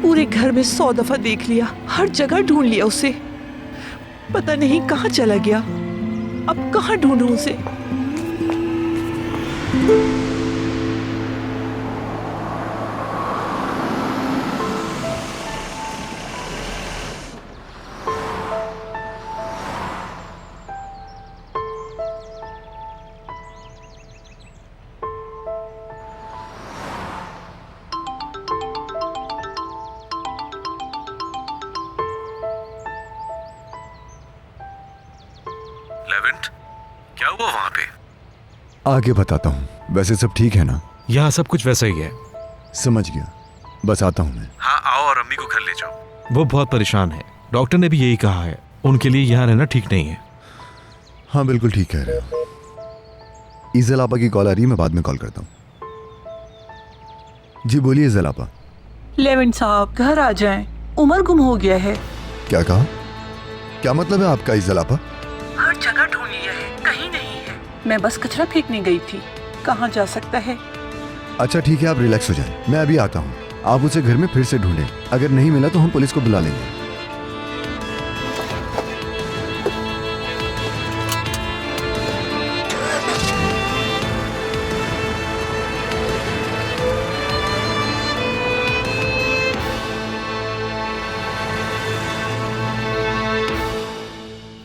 पूरे घर में 100 दफा देख लिया, हर जगह ढूंढ लिया उसे, पता नहीं कहाँ चला गया। अब कहाँ ढूंढूं उसे? आगे बताता हूँ। वैसे सब ठीक है ना? यहाँ सब कुछ वैसा ही है। समझ गया, बस आता हूँ मैं। हाँ आओ और अम्मी को घर ले जाओ। वो बहुत परेशान है, डॉक्टर ने भी यही कहा है, उनके लिए यहाँ रहना ठीक नहीं है। हाँ बिल्कुल ठीक कह रहे हो। ईज़ल आपा की कॉल आ रही है, मैं बाद में कॉल करता हूँ। जी बोलिए ईज़ल आपा। लेवेंट साहब घर आ जाएं, उमर गुम हो गया है। क्या कहा? क्या मतलब है आपका ईज़ल आपा? हर जगह ढूंढ लिया है, कहीं नहीं है। मैं बस कचरा फेंकने गई थी, कहाँ जा सकता है? अच्छा ठीक है, आप रिलैक्स हो जाएं, मैं अभी आता हूँ। आप उसे घर में फिर से ढूंढें, अगर नहीं मिला तो हम पुलिस को बुला लेंगे।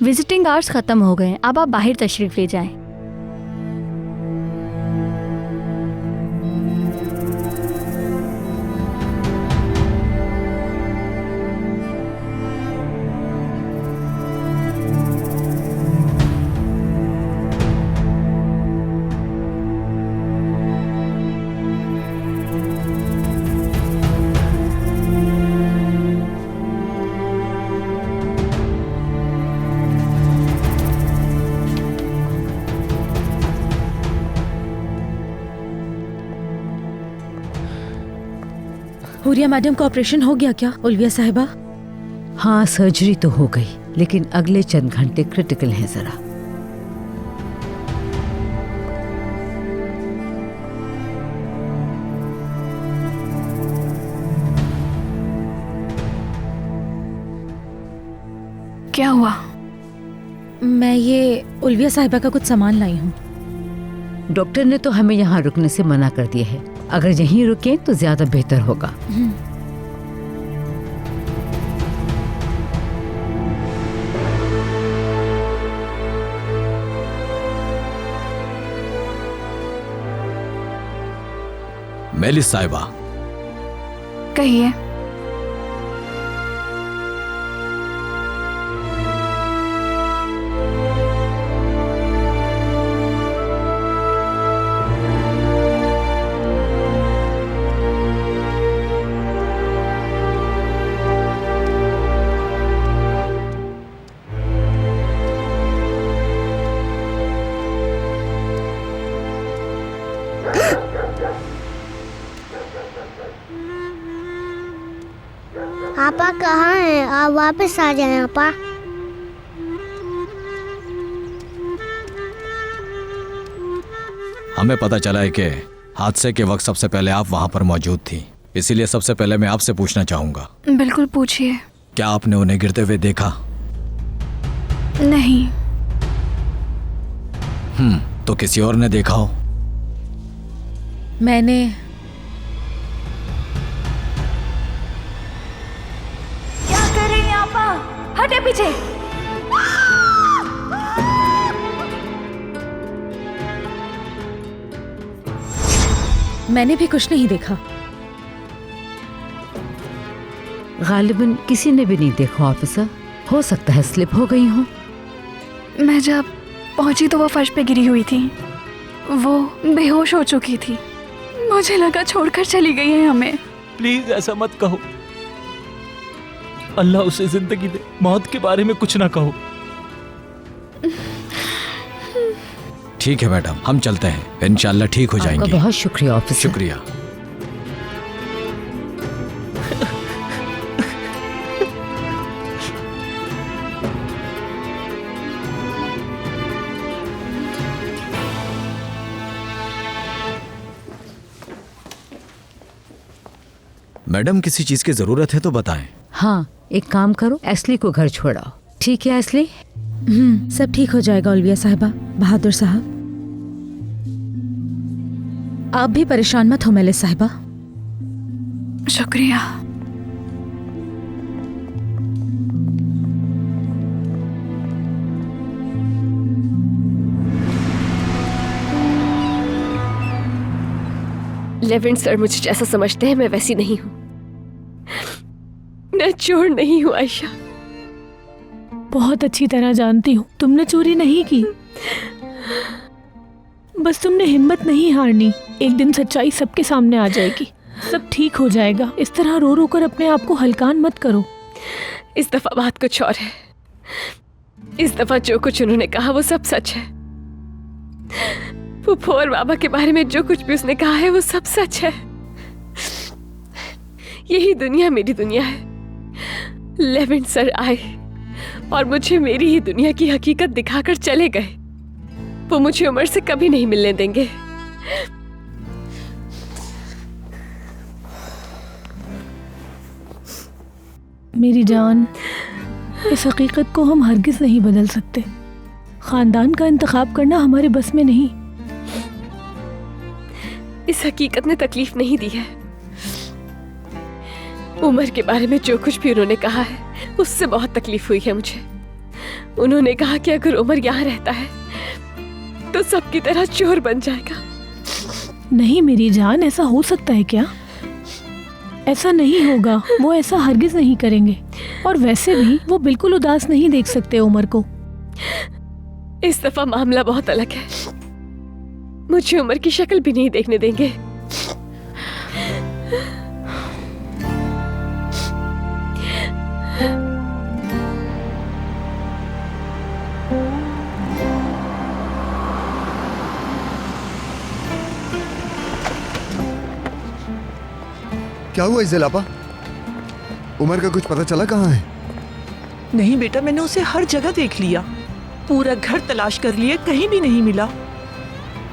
विजिटिंग आवर्स खत्म हो गए, अब आप बाहर तशरीफ ले जाएं। हुरिया मैडम का ऑपरेशन हो गया क्या उल्विया साहिबा? हाँ सर्जरी तो हो गई, लेकिन अगले चंद घंटे क्रिटिकल हैं जरा। क्या हुआ? मैं ये उल्विया साहिबा का कुछ सामान लाई हूँ। डॉक्टर ने तो हमें यहाँ रुकने से मना कर दिया है, अगर यहीं रुके तो ज्यादा बेहतर होगा। मेलिस साहिबा, कहिए। आपा कहाँ हैं? आप वापस आ जाएं आपा। हमें पता चला है कि हादसे के वक्त सबसे पहले आप वहां पर मौजूद थी, इसीलिए सबसे पहले मैं आपसे पूछना चाहूंगा। बिल्कुल पूछिए। क्या आपने उन्हें गिरते हुए देखा? नहीं। तो किसी और ने देखा हो? मैंने क्या कर रही हैं आपा? हटे पीछे। मैंने भी कुछ नहीं देखा। गालिबन किसी ने भी नहीं देखा ऑफिसर, हो सकता है स्लिप हो गई हो। मैं जब पहुंची तो वो फर्श पे गिरी हुई थी, वो बेहोश हो चुकी थी। मुझे लगा छोड़कर चली गई है हमें। प्लीज ऐसा मत कहो, अल्लाह उसे जिंदगी दे, मौत के बारे में कुछ ना कहो। ठीक है मैडम, हम चलते हैं, इंशाल्लाह ठीक हो जाएंगे। आपका बहुत शुक्रिया ऑफिसर। शुक्रिया। मैडम किसी चीज की जरूरत है तो बताएं। हाँ एक काम करो, एस्ली को घर छोड़ाओ। ठीक है एस्ली? सब ठीक हो जाएगा उल्विया साहिबा। बहादुर साहब, आप भी परेशान मत हो मेलिस साहिबा। शुक्रिया। लेवेंट सर मुझे जैसा समझते हैं मैं वैसी नहीं हूँ। मैं चोर नहीं हूँ आयशा। बहुत अच्छी तरह जानती हूँ तुमने चोरी नहीं की। बस तुमने हिम्मत नहीं हारनी। एक दिन सच्चाई सबके सामने आ जाएगी, सब ठीक हो जाएगा। इस तरह रो रो कर अपने आप को हल्कान मत करो। इस दफा बात कुछ और है। इस दफा जो कुछ उन्होंने कहा वो सब सच है। फूफो और बाबा के बारे में जो कुछ भी उसने कहा है वो सब सच है। यही दुनिया मेरी दुनिया है। लेवेंट सर आए और मुझे मेरी ही दुनिया की हकीकत दिखाकर चले गए। वो मुझे उमर से कभी नहीं मिलने देंगे। मेरी जान, इस हकीकत को हम हरगिज नहीं बदल सकते। खानदान का इंतखाब करना हमारे बस में नहीं। इस हकीकत ने तकलीफ नहीं दी है। उमर के बारे में जो कुछ भी उन्होंने कहा है उससे बहुत तकलीफ हुई है मुझे। उन्होंने कहा कि अगर उमर यहाँ रहता है तो सबकी तरह चोर बन जाएगा। नहीं मेरी जान, ऐसा हो सकता है क्या? ऐसा नहीं होगा, वो ऐसा हरगिज नहीं करेंगे। और वैसे भी वो बिल्कुल उदास नहीं देख सकते उमर को। इस दफा मामला बहुत अलग है। मुझे उमर की शक्ल भी नहीं देखने देंगे। क्या हुआ इसे लापा? उमर का कुछ पता चला कहाँ है? नहीं बेटा, मैंने उसे हर जगह देख लिया, पूरा घर तलाश कर लिए, कहीं भी नहीं मिला।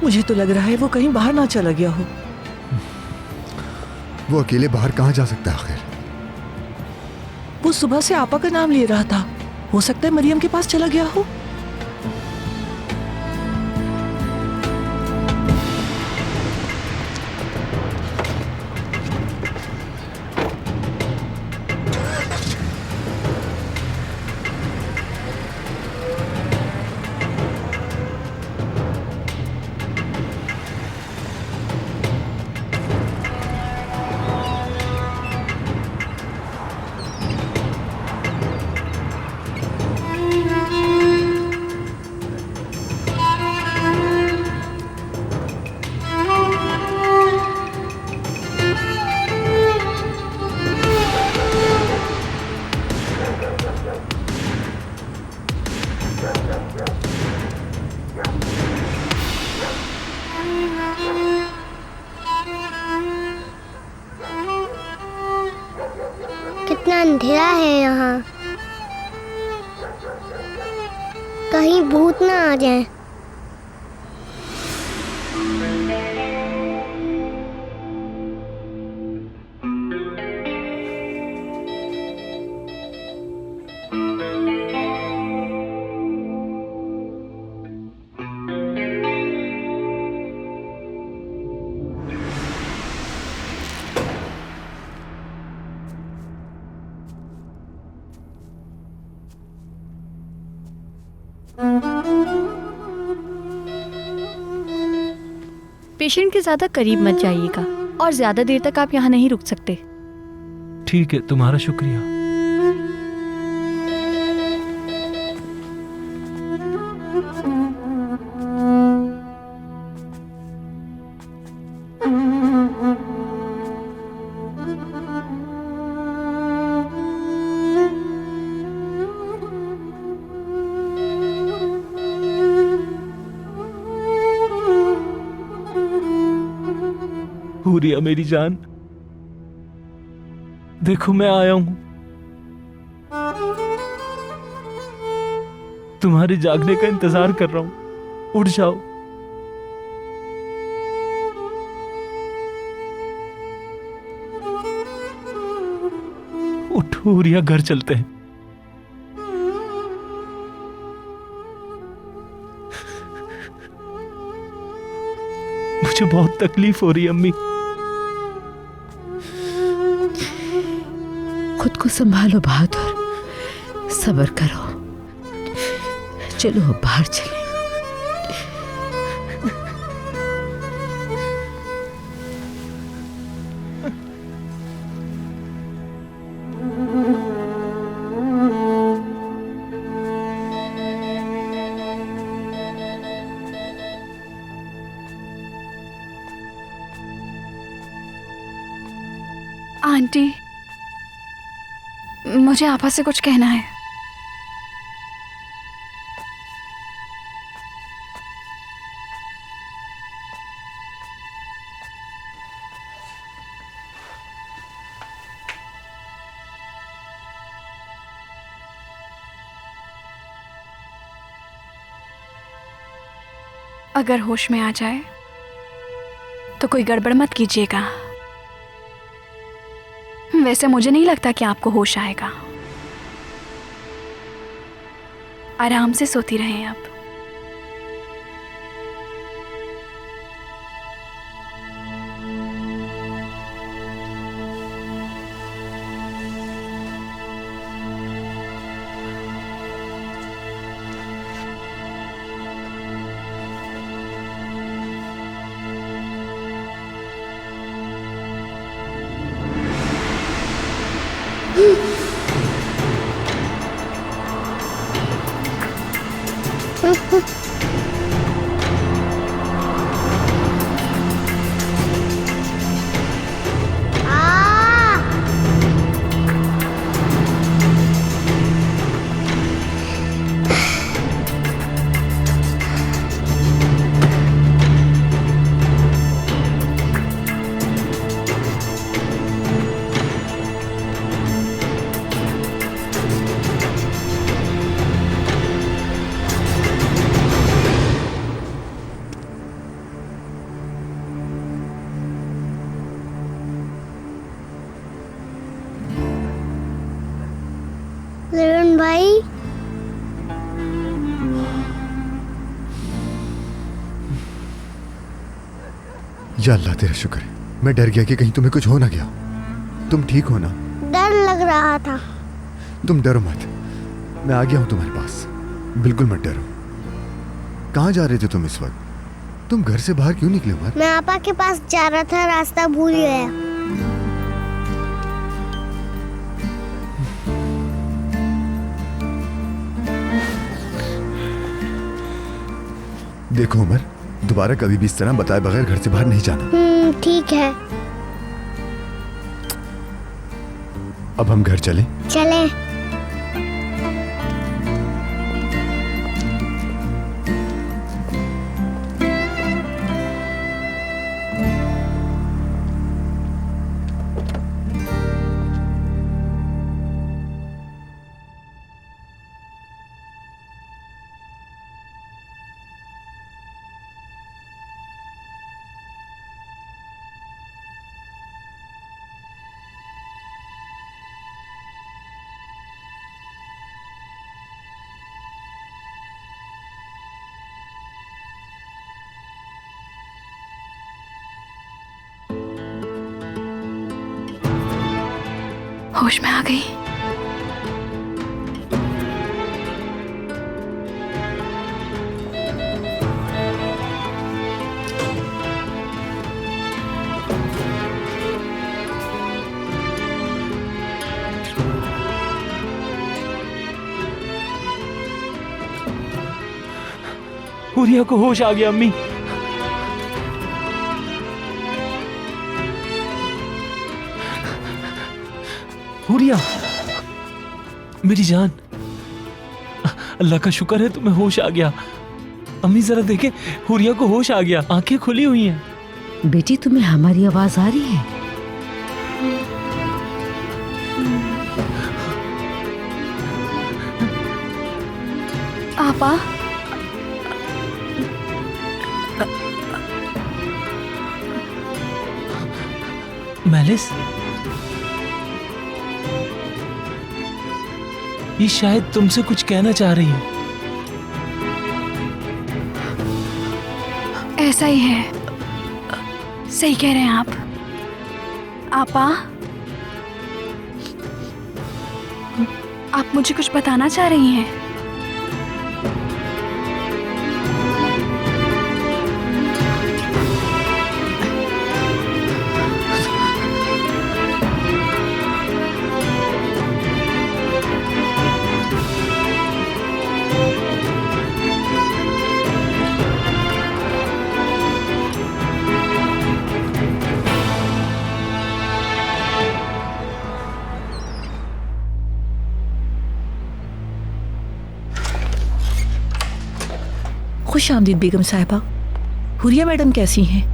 मुझे तो लग रहा है वो कहीं बाहर ना चला गया हो। वो अकेले बाहर कहाँ जा सकता है आखिर? वो सुबह से आपा का नाम ले रहा था, हो सकता है मरियम के पास चला गया हो। कितना अंधेरा है यहाँ, कहीं भूत ना आ जाए। पेशेंट के ज्यादा करीब मत जाइएगा और ज्यादा देर तक आप यहाँ नहीं रुक सकते। ठीक है, तुम्हारा शुक्रिया। हुरिया मेरी जान, देखो मैं आया हूं। तुम्हारे जागने का इंतजार कर रहा हूं, उठ जाओ। उठो हुरिया, घर चलते हैं। मुझे बहुत तकलीफ हो रही है अम्मी। खुद को संभालो बहादुर, सब्र करो। चलो अब बाहर चले। आंटी, मुझे आपा से कुछ कहना है। अगर होश में आ जाए तो कोई गड़बड़ मत कीजिएगा। वैसे मुझे नहीं लगता कि आपको होश आएगा। आराम से सोती रहें आप। लेवन भाई, या अल्लाह तेरा शुक्र है, मैं डर गया कि कहीं तुम्हें कुछ हो ना गया। तुम ठीक हो ना? डर लग रहा था। तुम डरो मत, मैं आ गया हूं तुम्हारे पास। बिल्कुल मत डरो। कहाँ जा रहे थे तुम इस वक्त? तुम घर से बाहर क्यों निकले उमर? मैं आपा के पास जा रहा था, रास्ता भूल गया। देखो उमर, दोबारा कभी भी इस तरह बताए बगैर घर से बाहर नहीं जाना। ठीक है। अब हम घर चलें? चलें। होश में आ गई। हुरिया को होश आ गया अम्मी। हुरिया, मेरी जान, अल्लाह का शुक्र है तुम्हें होश आ गया। अम्मी जरा देखे, हुरिया को होश आ गया, आंखें खुली हुई हैं। बेटी, तुम्हें हमारी आवाज आ रही है? आपा, मैलिस, ये शायद तुमसे कुछ कहना चाह रही है। ऐसा ही है, सही कह रहे हैं आप। आपा, आप मुझे कुछ बताना चाह रही हैं? खुश आमदीद बेगम साहिबा। हुरिया मैडम कैसी हैं?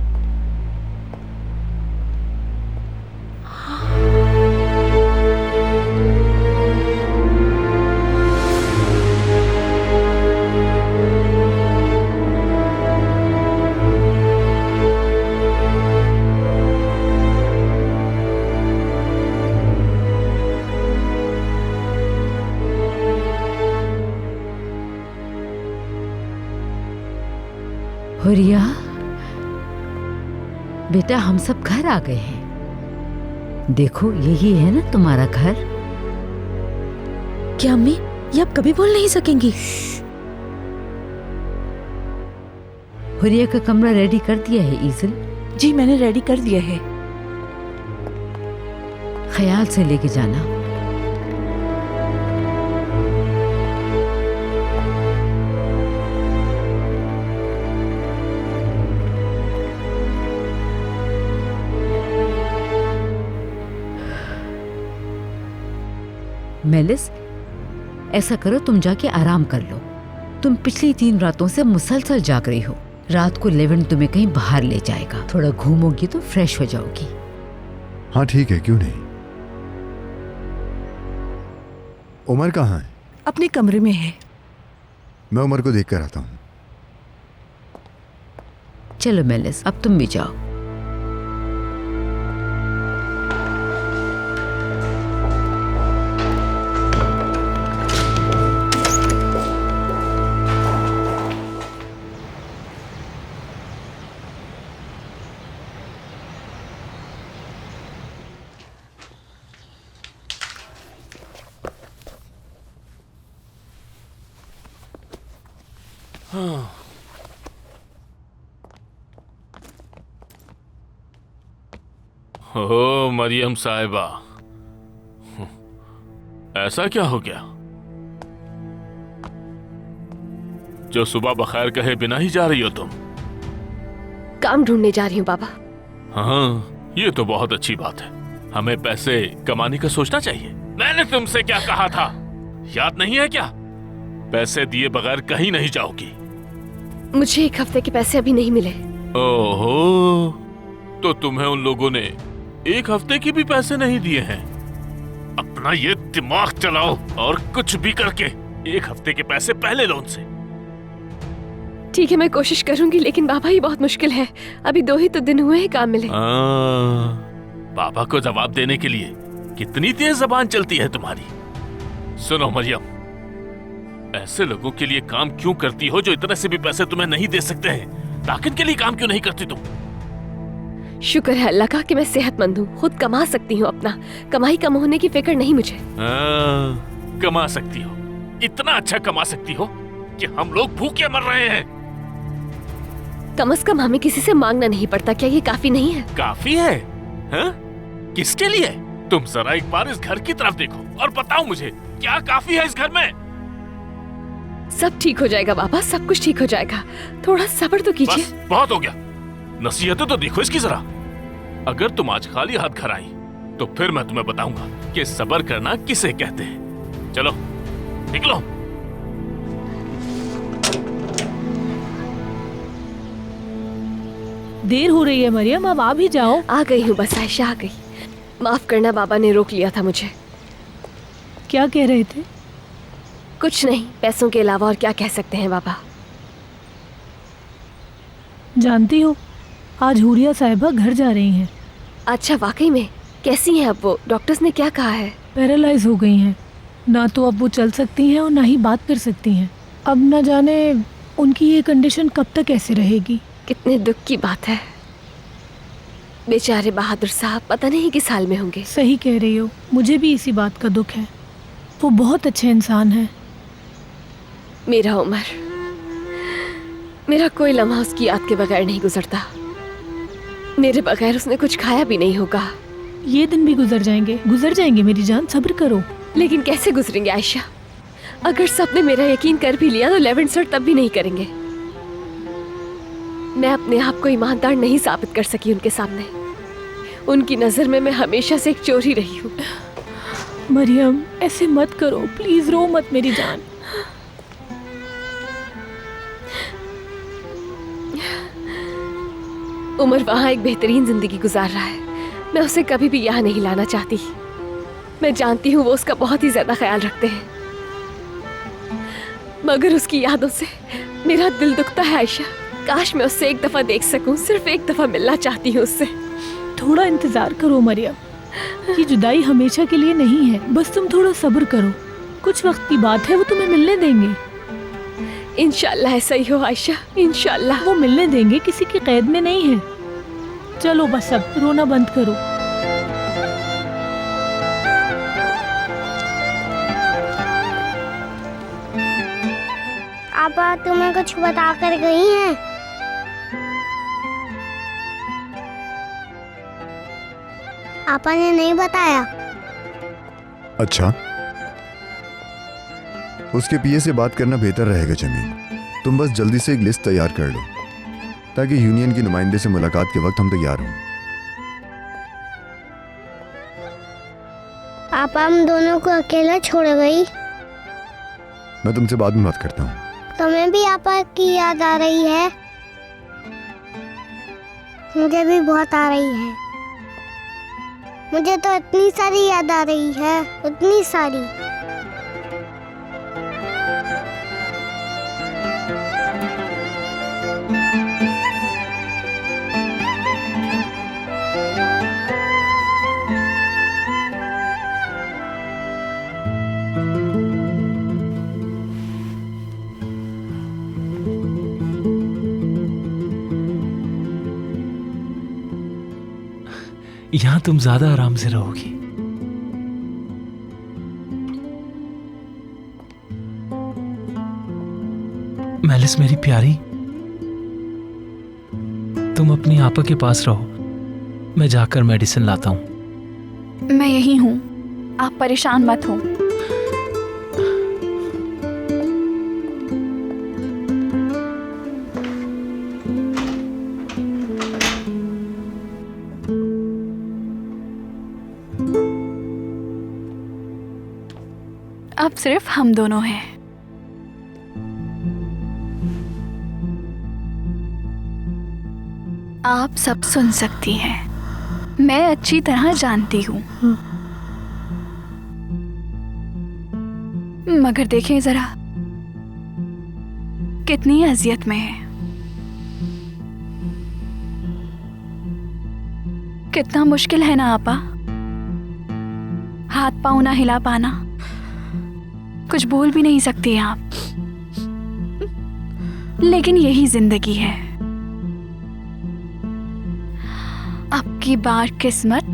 हुरिया, बेटा हम सब घर आ गए हैं। देखो यही है ना तुम्हारा घर। क्या अम्मी, ये आप कभी बोल नहीं सकेंगी? हुरिया का कमरा रेडी कर दिया है ईज़िल? जी मैंने रेडी कर दिया है। ख्याल से लेके जाना। मेलिस, ऐसा करो तुम जाके आराम कर लो। तुम पिछली 3 रातों से मुसलसल जाग रही हो। रात को लेवन तुम्हें कहीं बाहर ले जाएगा, थोड़ा घूमोगी तो फ्रेश हो जाओगी। हाँ ठीक है, क्यों नहीं। उमर कहाँ है? अपने कमरे में है। मैं उमर को देख कर आता हूँ। चलो मेलिस, अब तुम भी जाओ। ओ मरियम साहिबा, ऐसा क्या हो गया जो सुबह बखैर कहे बिना ही जा रही हो तुम? काम ढूंढने जा रही हूँ बाबा। हाँ, ये तो बहुत अच्छी बात है। हमें पैसे कमाने का सोचना चाहिए। मैंने तुमसे क्या कहा था, याद नहीं है क्या? पैसे दिए बगैर कहीं नहीं जाओगी। मुझे 1 हफ्ते के पैसे अभी नहीं मिले। ओहो, तो तुम्हें उन लोगों ने 1 हफ्ते के भी पैसे नहीं दिए हैं? अपना ये दिमाग चलाओ और कुछ भी करके 1 हफ्ते के पैसे पहले लो उनसे। ठीक है, मैं कोशिश करूंगी, लेकिन बाबा ये बहुत मुश्किल है। अभी 2 ही तो दिन हुए हैं काम मिले। बाबा को जवाब देने के लिए कितनी तेज जबान चलती है तुम्हारी। सुनो मरियम, ऐसे लोगों के लिए काम क्यों करती हो जो इतने से भी पैसे तुम्हें नहीं दे सकते हैं? ताकत के लिए काम क्यों नहीं करती तुम? शुक्र है अल्लाह का कि मैं सेहतमंद हूँ, खुद कमा सकती हूँ। अपना कमाई कम होने की फिक्र नहीं मुझे। कमा सकती हो, इतना अच्छा कमा सकती हो कि हम लोग भूखे मर रहे हैं। कम से कम हमें किसी से मांगना नहीं पड़ता। क्या ये काफी नहीं है? काफी है? हाँ? किसके लिए? तुम जरा एक बार इस घर की तरफ देखो और बताओ मुझे, क्या काफी है इस घर में? सब ठीक हो जाएगा बाबा, सब कुछ ठीक हो जाएगा। थोड़ा सब्र तो कीजिए। बस बहुत हो गया, नसीहतें तो देखो इसकी जरा। अगर तुम आज खाली हाथ घर आई तो फिर मैं तुम्हें बताऊंगा कि सब्र करना किसे कहते हैं। चलो निकलो। देर हो रही है मरियम, अब आ भी जाओ। आ गई हूँ बस आयशा, आ गई। माफ करना, बाबा ने रोक लिया था मुझे। क्या कह रहे थे? कुछ नहीं, पैसों के अलावा और क्या कह सकते हैं बाबा। जानती हो, आज हुरिया साहिबा घर जा रही हैं। अच्छा, वाकई में? कैसी हैं अब वो? डॉक्टर्स ने क्या कहा है? पैरालाइज हो गई हैं। ना तो अब वो चल सकती हैं और ना ही बात कर सकती हैं। अब न जाने उनकी ये कंडीशन कब तक ऐसे रहेगी। कितने दुख की बात है। बेचारे बहादुर साहब पता नहीं किस हाल में होंगे। सही कह रही हो, मुझे भी इसी बात का दुख है। वो बहुत अच्छे इंसान हैं। मेरा उमर, मेरा कोई लम्हा उसकी याद के बगैर नहीं गुजरता। मेरे बगैर उसने कुछ खाया भी नहीं होगा। ये दिन भी गुजर जाएंगे मेरी जान, सब्र करो। लेकिन कैसे गुजरेंगे आयशा? अगर सबने मेरा यकीन कर भी लिया तो लेवेंट सर तब भी नहीं करेंगे। मैं अपने आप को ईमानदार नहीं साबित कर सकी उनके सामने। उनकी नजर में मैं हमेशा से एक चोर ही रही हूँ। मरियम, ऐसे मत करो प्लीज, रो मत मेरी जान। उमर वहाँ एक बेहतरीन जिंदगी गुजार रहा है। मैं उसे कभी भी यहाँ नहीं लाना चाहती। मैं जानती हूँ वो उसका बहुत ही ज्यादा ख्याल रखते हैं, मगर उसकी यादों से मेरा दिल दुखता है आयशा। काश मैं उससे एक दफा देख सकूं, सिर्फ एक दफा मिलना चाहती हूँ उससे। थोड़ा इंतजार करो मरियम, ये जुदाई हमेशा के लिए नहीं है, बस तुम थोड़ा सब्र करो, कुछ वक्त की बात है, वो तुम्हें मिलने देंगे। इंशाल्लाह ऐसा ही हो आयशा, इंशाल्लाह। वो मिलने देंगे, किसी की कैद में नहीं है। चलो बस अब रोना बंद करो। आपा तुम्हें कुछ बता कर गई हैं? आपा ने नहीं बताया। अच्छा, उसके पीए से बात करना बेहतर रहेगा जमील। तुम बस जल्दी से एक लिस्ट तैयार कर लो ताकि यूनियन की नुमाइंदे से मुलाकात के वक्त हम तैयार हों। आपा हम दोनों को अकेला छोड़ गई। मैं तुमसे बाद में बात करता हूँ। तुम्हें भी आपा की याद आ रही है? मुझे भी बहुत आ रही है। मुझे तो इतनी सारी याद आ रही है, इतनी सारी। यहाँ तुम ज्यादा आराम से रहोगी। मेलिस मेरी प्यारी, तुम अपनी आपा के पास रहो, मैं जाकर मेडिसिन लाता हूँ। मैं यही हूँ, आप परेशान मत हो। अब सिर्फ हम दोनों हैं। आप सब सुन सकती हैं, मैं अच्छी तरह जानती हूँ। मगर देखें जरा कितनी अजियत में है, कितना मुश्किल है ना आपा, हाथ पाँव ना हिला पाना, कुछ बोल भी नहीं सकती आप। लेकिन यही जिंदगी है। अब की बार किस्मत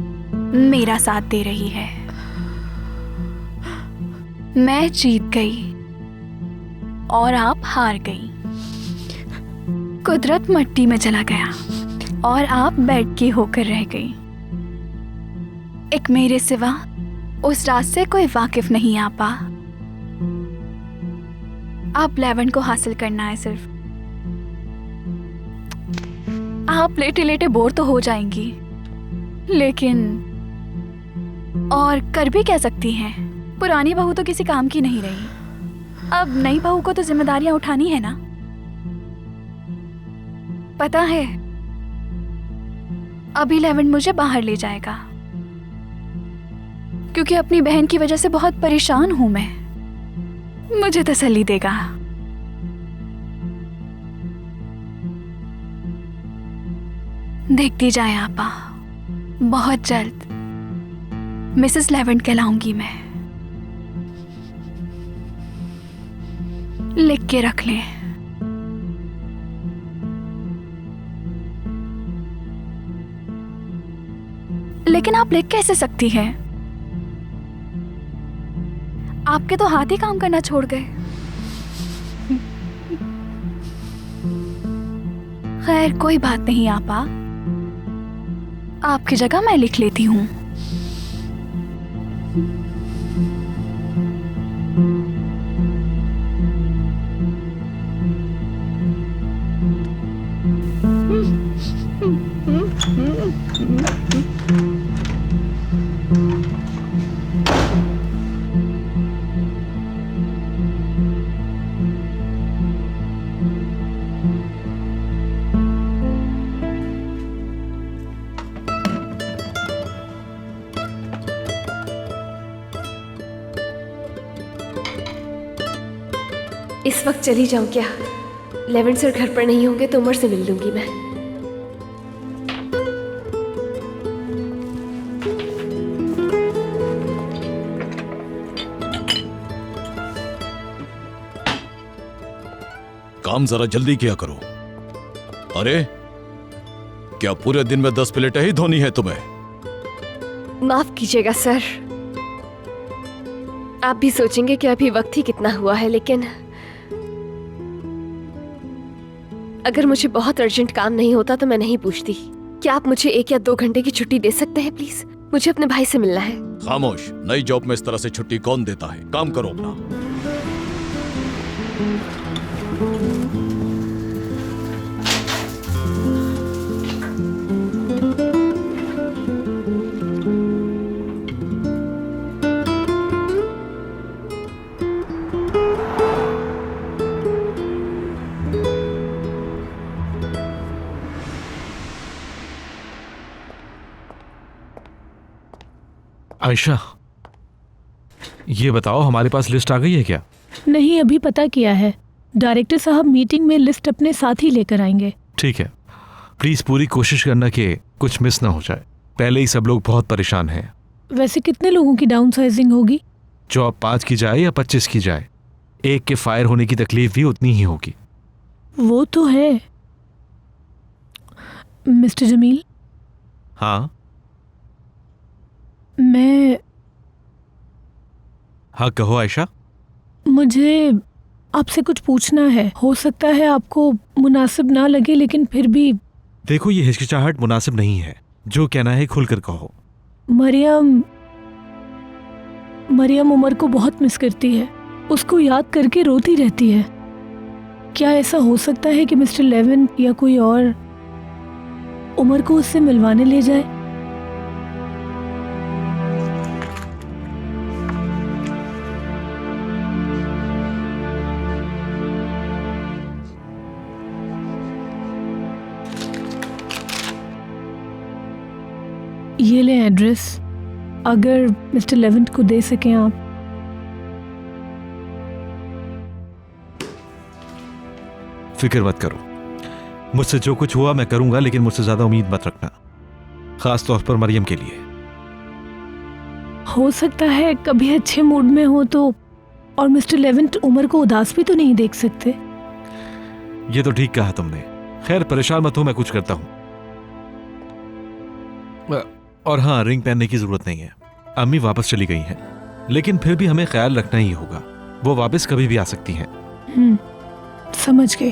मेरा साथ दे रही है। मैं जीत गई और आप हार गई। कुदरत मट्टी में चला गया और आप बेड की होकर रह गई। एक मेरे सिवा उस रात से कोई वाकिफ नहीं आपा। आप लेवेंट को हासिल करना है सिर्फ। आप लेटे लेटे बोर तो हो जाएंगी, लेकिन और कर भी कह सकती हैं, पुरानी बहू तो किसी काम की नहीं रही। अब नई बहू को तो जिम्मेदारियां उठानी है ना। पता है अभी लेवेंट मुझे बाहर ले जाएगा, क्योंकि अपनी बहन की वजह से बहुत परेशान हूं मैं। मुझे तसल्ली देगा। देखती जाए आपा, बहुत जल्द मिसेस लेवेंट कहलाऊंगी मैं। लिख के रख लें। लेकिन आप लिख कैसे सकती हैं? आपके तो हाथ ही काम करना छोड़ गए। खैर कोई बात नहीं आपा, आपकी जगह मैं लिख लेती हूँ। इस वक्त चली जाऊं क्या? लेवेंट सर घर पर नहीं होंगे तो उमर से मिल लूंगी मैं। काम जरा जल्दी किया करो। अरे क्या पूरे दिन में 10 प्लेटें ही धोनी है तुम्हें? माफ कीजिएगा सर, आप भी सोचेंगे कि अभी वक्त ही कितना हुआ है, लेकिन अगर मुझे बहुत अर्जेंट काम नहीं होता तो मैं नहीं पूछती। क्या आप मुझे 1 या 2 घंटे की छुट्टी दे सकते हैं प्लीज? मुझे अपने भाई से मिलना है। खामोश, नई जॉब में इस तरह से छुट्टी कौन देता है? काम करो अपना। आयशा, ये बताओ हमारे पास लिस्ट आ गई है क्या? नहीं, अभी पता किया है। डायरेक्टर साहब मीटिंग में लिस्ट अपने साथ ही लेकर आएंगे। ठीक है, प्लीज पूरी कोशिश करना कि कुछ मिस ना हो जाए। पहले ही सब लोग बहुत परेशान हैं। वैसे कितने लोगों की डाउन साइजिंग होगी? जॉब 5 की जाए या 25 की जाए, एक के फायर होने की तकलीफ भी उतनी ही होगी। वो तो है। मिस्टर जमील। हाँ हाँ कहो आयशा। मुझे आपसे कुछ पूछना है। हो सकता है आपको मुनासिब ना लगे, लेकिन फिर भी। देखो, ये हिचकिचाहट मुनासिब नहीं है। जो कहना है खुलकर कहो। मरियम उमर को बहुत मिस करती है। उसको याद करके रोती रहती है। क्या ऐसा हो सकता है कि मिस्टर लेवेंट या कोई और उमर को उससे मिलवाने ले जाए? ये ले एड्रेस, अगर मिस्टर लेवेंट को दे सकें आप। फिक्र मत करो, मुझसे जो कुछ हुआ मैं करूंगा, लेकिन मुझसे ज्यादा उम्मीद मत रखना, खास तौर पर मरियम के लिए। हो सकता है कभी अच्छे मूड में हो तो, और मिस्टर लेवेंट उमर को उदास भी तो नहीं देख सकते। ये तो ठीक कहा तुमने। खैर परेशान मत हो, मैं कुछ करता हूं। और हाँ, रिंग पहनने की जरूरत नहीं है। अम्मी वापस चली गई हैं, लेकिन फिर भी हमें ख्याल रखना ही होगा। वो वापस कभी भी आ सकती हैं। समझ गई।